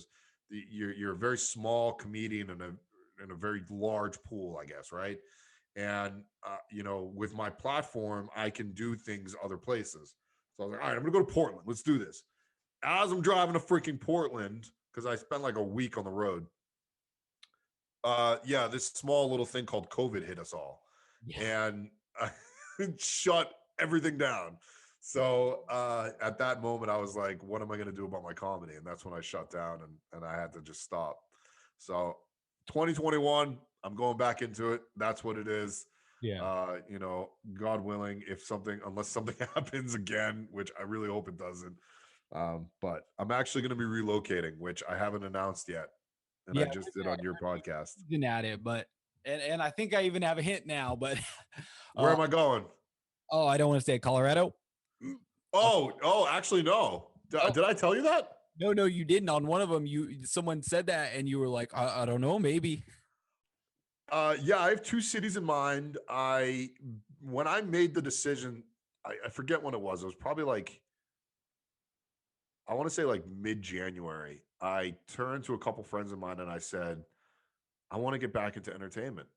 You're a very small comedian in a very large pool, I guess, right? And with my platform, I can do things other places. So I was like, all right, I'm gonna go to Portland. Let's do this. as I'm driving to freaking Portland, because I spent like a week on the road. Yeah, this small little thing called COVID hit us all, and shut everything down. So at that moment, I was like, "What am I going to do about my comedy?" And that's when I shut down, and I had to just stop. So 2021, I'm going back into it. That's what it is. Yeah. You know, God willing, unless something happens again, which I really hope it doesn't. But I'm actually going to be relocating, which I haven't announced yet, and I just did on your podcast. Been at it, but and I think I even have a hint now. But Where am I going? Oh, I don't want to say Colorado. Actually, no. Did I tell you that? No, you didn't. On one of them, someone said that, and you were like, I don't know, maybe. Yeah, I have two cities in mind. When I made the decision, I forget when it was. It was probably like, I want to say like mid-January. I turned to a couple friends of mine and I said, I want to get back into entertainment.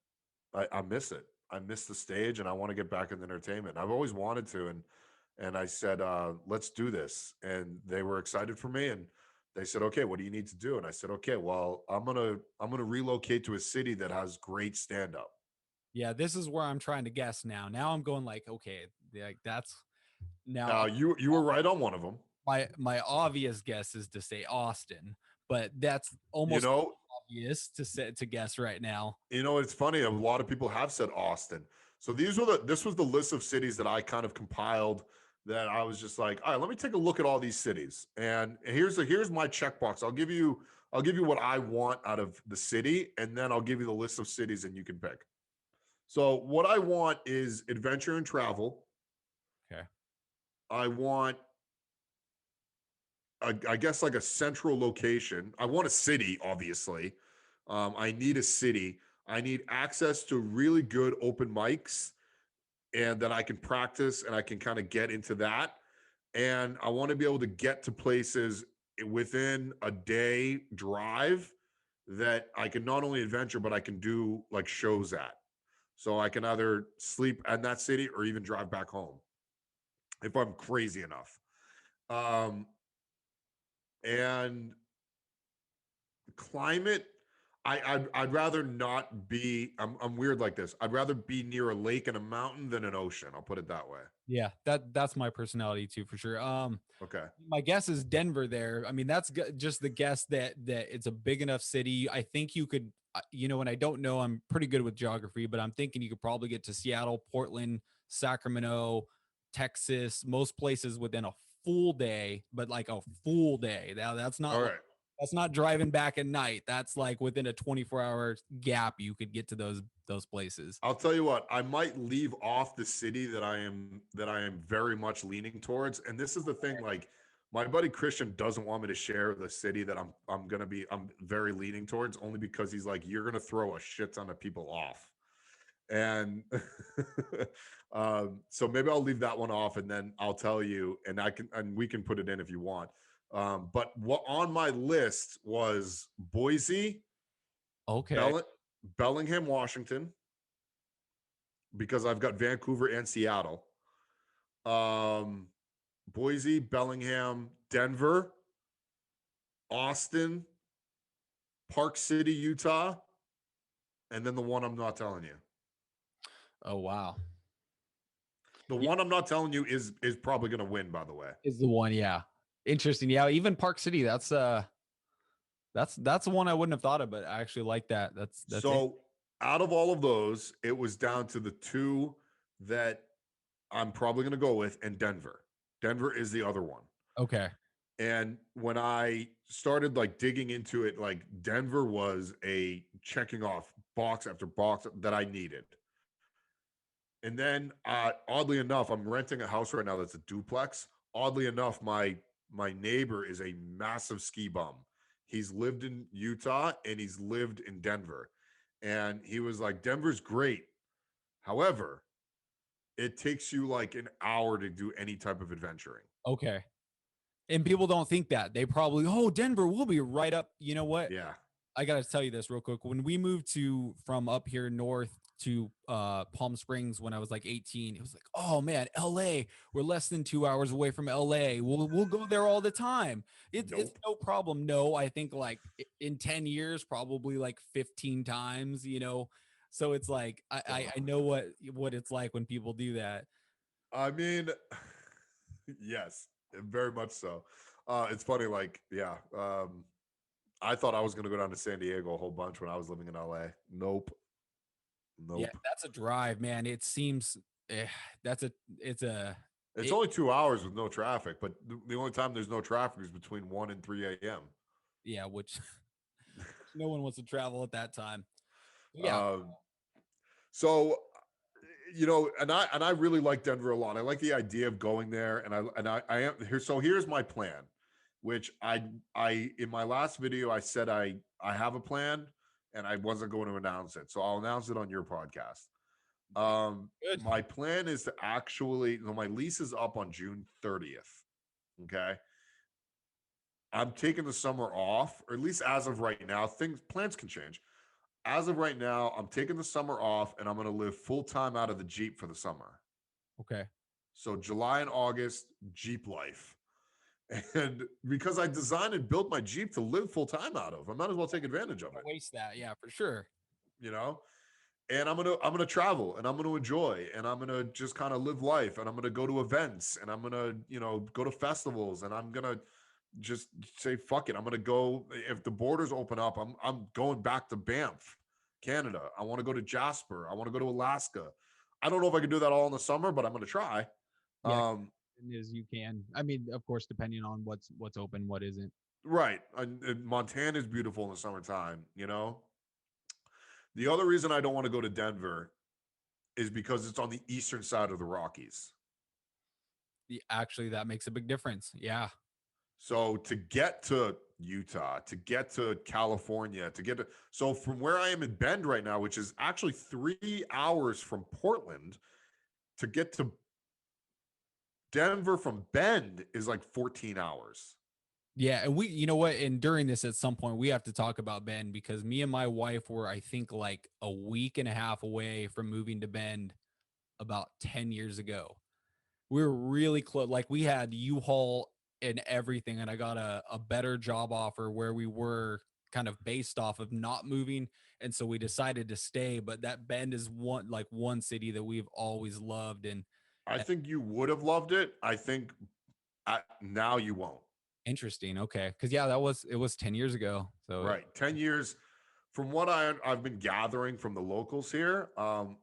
I miss it. I miss the stage and I want to get back into entertainment. I've always wanted to. And I said, let's do this. And they were excited for me. And they said, okay, what do you need to do? And I said, okay, well, I'm gonna relocate to a city that has great stand-up. Yeah, this is where I'm trying to guess now. Now I'm going like, okay, like that's now You were right on one of them. My obvious guess is to say Austin, but that's almost obvious to guess right now. You know, it's funny. A lot of people have said Austin. So this was the list of cities that I kind of compiled, that I was just like, all right, let me take a look at all these cities. And here's my checkbox. I'll give you what I want out of the city, and then I'll give you the list of cities and you can pick. So what I want is adventure and travel. Okay. I want, I guess, like a central location. I want a city, obviously. I need a city. I need access to really good open mics, and that I can practice and I can kind of get into that. And I want to be able to get to places within a day drive that I can not only adventure, but I can do like shows at. So I can either sleep in that city or even drive back home if I'm crazy enough. And climate, I'd rather not be. I'm weird like this. I'd rather be near a lake and a mountain than an ocean. I'll put it that way. Yeah, that's my personality too, for sure. Okay. My guess is Denver there. I mean, that's just the guess that it's a big enough city. I think you could, and I don't know, I'm pretty good with geography, but I'm thinking you could probably get to Seattle, Portland, Sacramento, Texas, most places within a full day, but like a full day. Now that's not all right. That's not driving back at night. That's like within a 24-hour gap, you could get to those places. I'll tell you what, I might leave off the city that I am very much leaning towards. And this is the thing, like my buddy Christian doesn't want me to share the city that I'm very leaning towards, only because he's like, you're gonna throw a shit ton of people off. And so maybe I'll leave that one off, and then I'll tell you, and we can put it in if you want. But what on my list was Boise, okay, Bellingham, Washington, because I've got Vancouver and Seattle. Boise, Bellingham, Denver, Austin, Park City, Utah, and then the one I'm not telling you. Oh wow. The one I'm not telling you is probably going to win, by the way. Is the one, yeah. Interesting. Yeah, even Park City, that's the one I wouldn't have thought of, but I actually like that. That's so it. Out of all of those, it was down to the two that I'm probably going to go with, and Denver. Denver is the other one. Okay. And when I started like digging into it, like Denver was a checking off box after box that I needed. And then oddly enough, I'm renting a house right now that's a duplex. Oddly enough, my neighbor is a massive ski bum. He's lived in Utah and he's lived in Denver. And he was like, Denver's great. However, it takes you like an hour to do any type of adventuring. Okay. And people don't think that. They probably, Denver, we'll be right up. You know what? Yeah. I got to tell you this real quick. When we moved from up here north to Palm Springs when I was like 18. It was like, oh man, LA, we're less than 2 hours away from LA. We'll go there all the time. It's no problem. No, I think like in 10 years, probably like 15 times, you know. So it's like I know what it's like when people do that. I mean, yes, very much so. It's funny, like, yeah. I thought I was going to go down to San Diego a whole bunch when I was living in LA. Nope. Yeah, that's a drive, man. It seems it's It's only 2 hours with no traffic, but the only time there's no traffic is between 1 and 3 a.m. Yeah, which no one wants to travel at that time. Yeah. So, you know, and I really like Denver a lot. I like the idea of going there, and I am here. So here's my plan, which I in my last video I said I have a plan, and I wasn't going to announce it. So I'll announce it on your podcast. Good. My plan is to actually, my lease is up on June 30th. Okay. I'm taking the summer off, or at least as of right now. Plans can change. As of right now, I'm taking the summer off, and I'm going to live full time out of the Jeep for the summer. Okay. So July and August, Jeep life. And because I designed and built my Jeep to live full time out of, I might as well take advantage of it. Waste that, yeah, for sure. You know, and I'm gonna travel, and I'm gonna enjoy, and I'm gonna just kind of live life, and I'm gonna go to events, and I'm gonna, you know, go to festivals, and I'm gonna just say fuck it. I'm gonna go if the borders open up. I'm going back to Banff, Canada. I want to go to Jasper. I want to go to Alaska. I don't know if I can do that all in the summer, but I'm gonna try. Yeah, as you can. I mean, of course, depending on what's open, what isn't. Right. And Montana is beautiful in the summertime, you know? The other reason I don't want to go to Denver is because it's on the eastern side of the Rockies. Actually, that makes a big difference. Yeah. So to get to Utah, to get to California, so from where I am in Bend right now, which is actually 3 hours from Portland, to get to Denver from Bend is like 14 hours. Yeah, and you know what, and during this at some point we have to talk about Bend, because me and my wife were, I think, like a week and a half away from moving to Bend about 10 years ago. We were really close. Like, we had U-Haul and everything, and I got a better job offer where we were kind of based off of not moving, and so we decided to stay. But that Bend is one city that we've always loved, and I think you would have loved it. I think now you won't. Interesting. Okay. Because yeah, it was 10 years ago. So right, 10 years. From what I've been gathering from the locals here,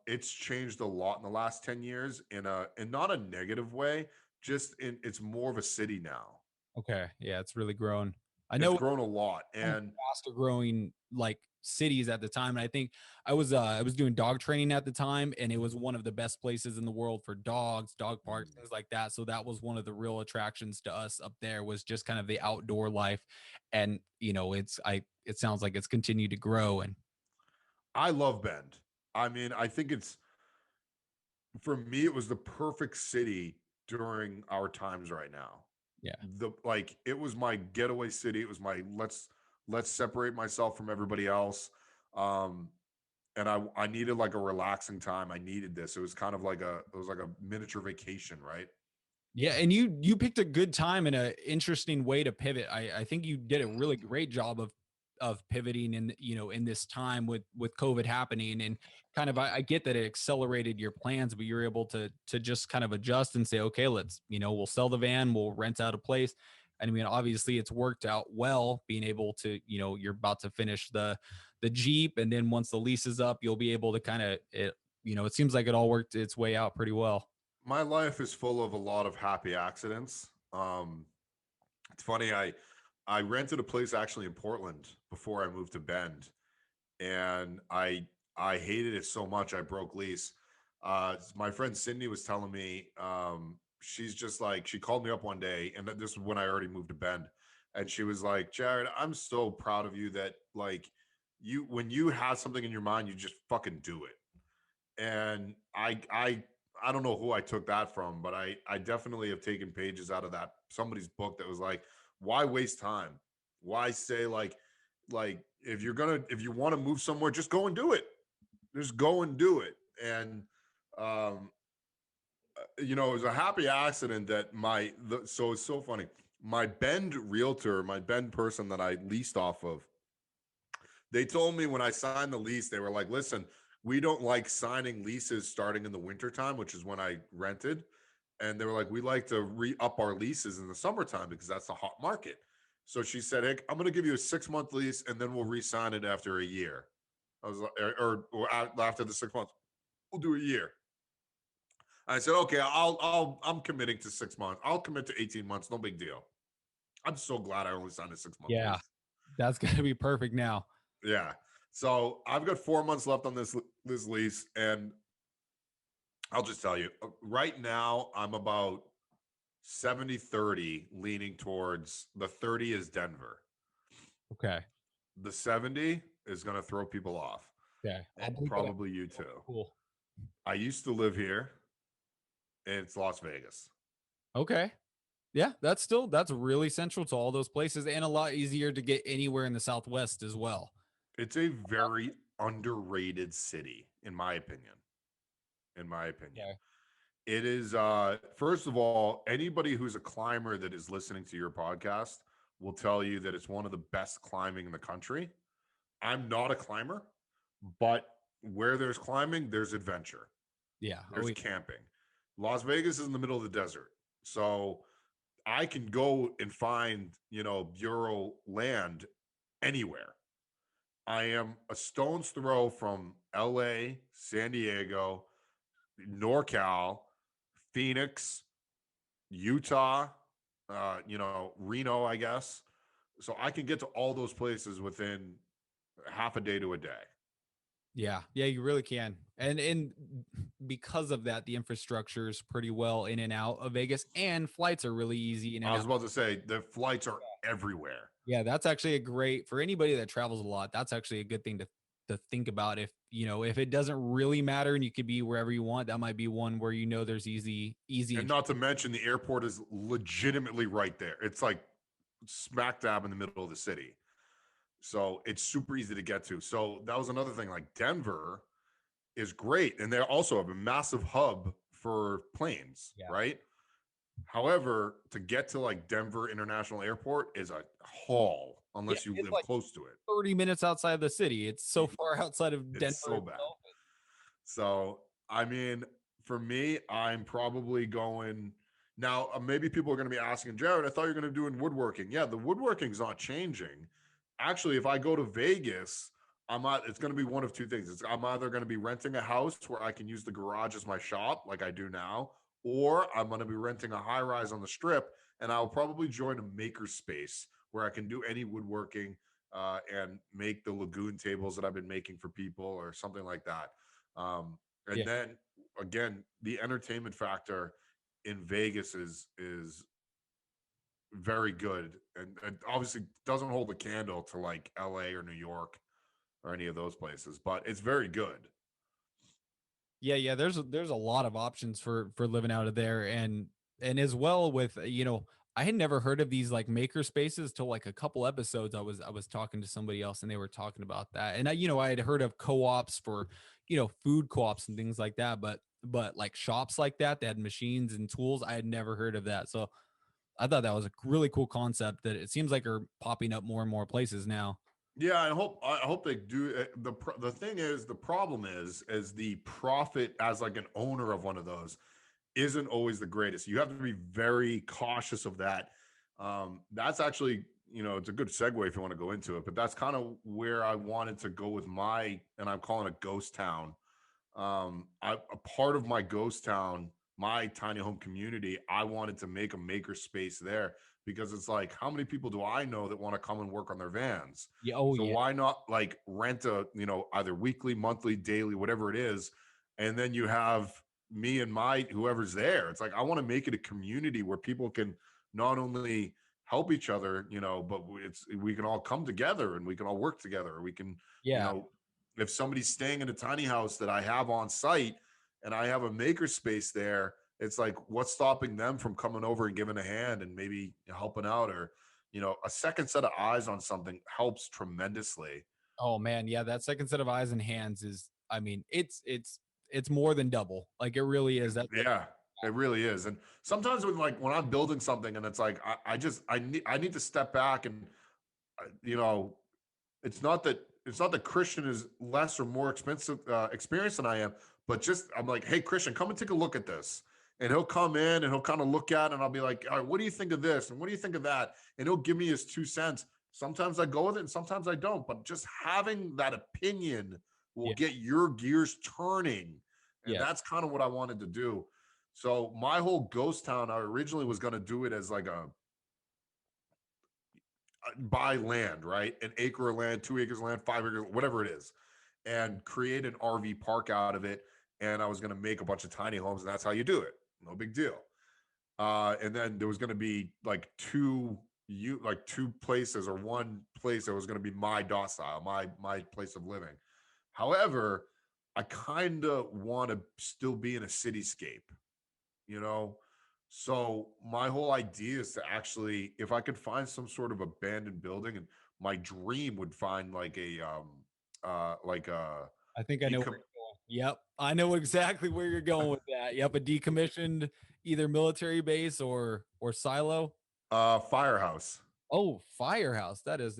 it's changed a lot in the last 10 years in not a negative way. It's more of a city now. Okay. Yeah, it's really grown. I know it's grown a lot, and faster growing like cities at the time. And I think I was doing dog training at the time, and it was one of the best places in the world for dogs, dog parks, things like that. So that was one of the real attractions to us up there, was just kind of the outdoor life. And you know, it sounds like it's continued to grow. And I love Bend. I mean, I think for me, it was the perfect city during our times right now. Yeah. It was my getaway city. It was my let's separate myself from everybody else. And I needed like a relaxing time. I needed this. It was kind of like it was like a miniature vacation, right? Yeah, and you picked a good time and an interesting way to pivot. I think you did a really great job of pivoting in, you know, in this time with COVID happening, and kind of I get that it accelerated your plans, but you're able to just kind of adjust and say, okay, let's, you know, we'll sell the van, we'll rent out a place. And I mean, obviously it's worked out well, being able to, you know, you're about to finish the Jeep, and then once the lease is up, you'll be able to kind of, you know, it seems like it all worked its way out pretty well. My life is full of a lot of happy accidents. It's funny. I rented a place actually in Portland before I moved to Bend, and I hated it so much I broke lease. My friend Cindy was telling me, she's just like, she called me up one day, and this was when I already moved to Bend, and she was like, Jarrod, I'm so proud of you that like when you have something in your mind, you just fucking do it. And I don't know who I took that from, but I definitely have taken pages out of somebody's book that was like, why waste time? Why say like if you want to move somewhere, just go and do it. just go and do it. And it was a happy accident that so it's so funny. My Bend realtor, my Bend person that I leased off of, they told me when I signed the lease, they were like, listen, we don't like signing leases starting in the wintertime, which is when I rented. And they were like, we like to re-up our leases in the summertime because that's the hot market. So she said, hey, I'm going to give you a 6-month lease and then we'll re-sign it after a year. I was like, or after the 6 months, we'll do a year. I said, okay, I'm committing to 6 months. I'll commit to 18 months. No big deal. I'm so glad I only signed a 6-month Yeah, lease. that's going to be perfect now. Yeah. So I've got 4 months left on this lease. And I'll just tell you right now, I'm about 70-30 leaning towards the 30 is Denver. Okay. The 70 is going to throw people off. Okay. And probably you too. Cool. I used to live here. It's Las Vegas. Okay. Yeah, that's really central to all those places and a lot easier to get anywhere in the Southwest as well. It's a very underrated city, in my opinion. Okay. It is, first of all, anybody who's a climber that is listening to your podcast will tell you that it's one of the best climbing in the country. I'm not a climber, but where there's climbing, there's adventure. Yeah. There's camping. Las Vegas is in the middle of the desert. So I can go and find, Bureau land anywhere. I am a stone's throw from LA, San Diego, NorCal, Phoenix, Utah, Reno, I guess. So I can get to all those places within half a day to a day. Yeah, you really can. And because of that, the infrastructure is pretty well in and out of Vegas, and flights are really easy in and I was out. about to say the flights are everywhere. Yeah, that's actually a great for anybody that travels a lot. That's actually a good thing to think about. If it doesn't really matter and you could be wherever you want, that might be one where there's easy. And not to mention the airport is legitimately right there. It's like smack dab in the middle of the city. So it's super easy to get to. So that was another thing. Like Denver is great. And they also have a massive hub for planes, right? However, to get to like Denver International Airport is a haul unless you live close to it. 30 minutes outside of the city. It's so far outside of Denver. It's so bad. So, I mean, for me, I'm probably going now. Maybe people are going to be asking, Jarrod, I thought you were going to do in woodworking. Yeah, the woodworking's not changing. Actually, if I go to Vegas, it's going to be one of two things. I'm either going to be renting a house where I can use the garage as my shop, like I do now, or I'm going to be renting a high rise on the strip, and I'll probably join a maker space where I can do any woodworking and make the lagoon tables that I've been making for people or something like that. Then again, the entertainment factor in Vegas is very good, and obviously doesn't hold a candle to like LA or New York or any of those places, but it's very good. Yeah. There's a lot of options for living out of there, and as well with I had never heard of these like maker spaces till like a couple episodes. I was talking to somebody else and they were talking about that, and I had heard of co-ops for food co-ops and things like that, but like shops like that had machines and tools. I had never heard of that, so I thought that was a really cool concept that it seems like are popping up more and more places now. Yeah, I hope they do. The thing is, the problem is the profit as like an owner of one of those isn't always the greatest. You have to be very cautious of that. That's actually, it's a good segue if you want to go into it, but that's kind of where I wanted to go with and I'm calling it ghost town. A part of my ghost town, my tiny home community, I wanted to make a maker space there because it's like, how many people do I know that want to come and work on their vans? Yeah. Why not like rent either weekly, monthly, daily, whatever it is. And then you have me and whoever's there. It's like, I want to make it a community where people can not only help each other, but we can all come together and we can all work together. We can, if somebody's staying in a tiny house that I have on site and I have a maker space there, it's like, what's stopping them from coming over and giving a hand and maybe helping out, or, a second set of eyes on something helps tremendously. Oh man. Yeah. That second set of eyes and hands is I mean, it's more than double. Like it really is. That's Yeah, it really is. And sometimes when I'm building something and it's like I need to step back and you know, it's not that Christian is less or more experienced than I am, but just I'm like, hey Christian, come and take a look at this. And he'll come in and he'll kind of look at it and I'll be like, all right, what do you think of this? And what do you think of that? And he'll give me his 2 cents. Sometimes I go with it and sometimes I don't. But just having that opinion will get your gears turning. And that's kind of what I wanted to do. So my whole ghost town, I originally was going to do it as like a buy land, right? An acre of land, 2 acres of land, 5 acres, whatever it is, and create an RV park out of it. And I was going to make a bunch of tiny homes, and that's how you do it. No big deal. And then there was going to be like two places or one place that was going to be my docile, my place of living. However, I kind of want to still be in a cityscape, you know? So my whole idea is to actually, if I could find some sort of abandoned building, and my dream would find like a I think I know where you're going. Yep. I know exactly where you're going with that. Yep. A decommissioned either military base or silo. Firehouse. Oh, firehouse. That is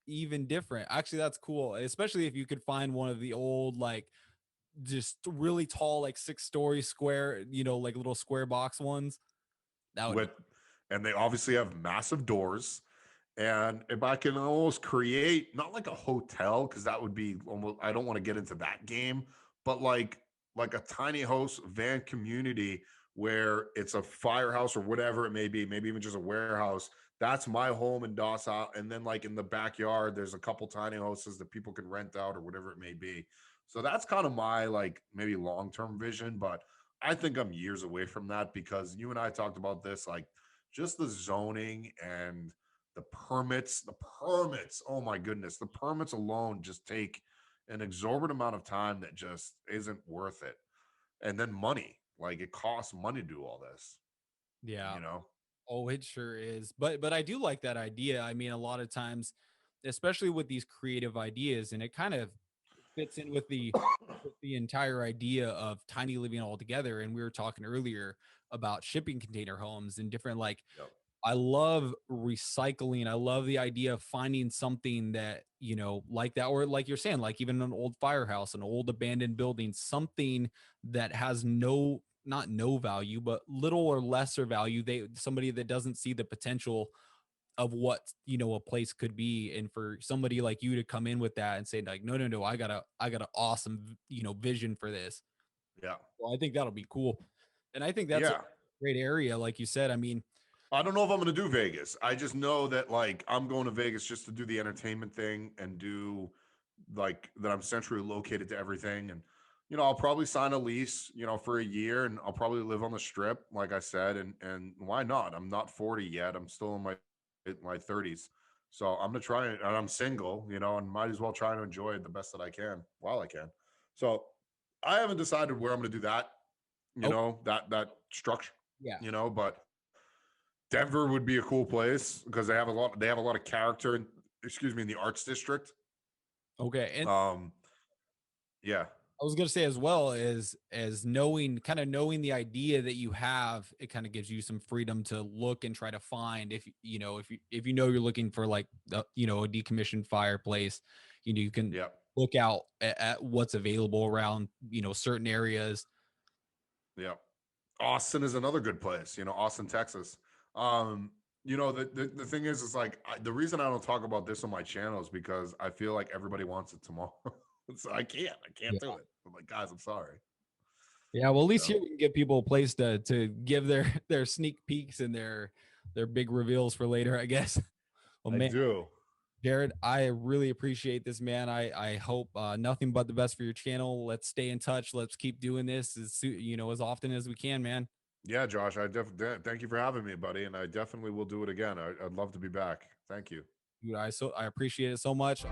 even different. Actually, that's cool. Especially if you could find one of the old, like just really tall, like 6-story square, like little square box ones. That would And they obviously have massive doors. And if I can almost create not like a hotel, because that would be almost, I don't want to get into that game, but like a tiny house van community where it's a firehouse or whatever it may be, maybe even just a warehouse. That's my home in Dawson. And then like in the backyard, there's a couple tiny houses that people can rent out or whatever it may be. So that's kind of my like maybe long-term vision, but I think I'm years away from that because you and I talked about this, like just the zoning and the permits, oh my goodness, the permits alone just take an exorbitant amount of time that just isn't worth it. And then money, like it costs money to do all this. Yeah. You know? Oh, it sure is. But I do like that idea. I mean, a lot of times, especially with these creative ideas, and it kind of fits in with the entire idea of tiny living all together. And we were talking earlier about shipping container homes and different like Yep. I love recycling. I love the idea of finding something that, like that, or like you're saying, like even an old firehouse, an old abandoned building, something that has not no value, but little or lesser value. Somebody that doesn't see the potential of what, a place could be. And for somebody like you to come in with that and say like, no, I got an awesome, vision for this. Yeah. Well, I think that'll be cool. And I think that's a great area. Like you said, I mean, I don't know if I'm going to do Vegas. I just know that like I'm going to Vegas just to do the entertainment thing and do like that. I'm centrally located to everything. And, I'll probably sign a lease, for a year and I'll probably live on the strip, like I said. And why not? I'm not 40 yet. I'm still in my 30s. So I'm going to try it. And I'm single, and might as well try to enjoy it the best that I can while I can. So I haven't decided where I'm going to do that, that structure, but Denver would be a cool place because they have a lot of character in the arts district. Okay. And yeah. I was gonna say as well as knowing the idea that you have, it kind of gives you some freedom to look and try to find if you're looking for like a decommissioned fireplace, you can look out at what's available around certain areas. Yeah. Austin is another good place, Austin, Texas. The thing is like the reason I don't talk about this on my channel is because I feel like everybody wants it tomorrow. So I can't do it. I'm like, guys, I'm sorry. Yeah, well, at least here we can give people a place to give their sneak peeks and their big reveals for later, I guess. Well, I do. Jarrod, I really appreciate this, man. I hope nothing but the best for your channel. Let's stay in touch. Let's keep doing this as often as we can, man. Yeah, Josh, thank you for having me, buddy. And I definitely will do it again. I'd love to be back. Thank you. Dude, I appreciate it so much.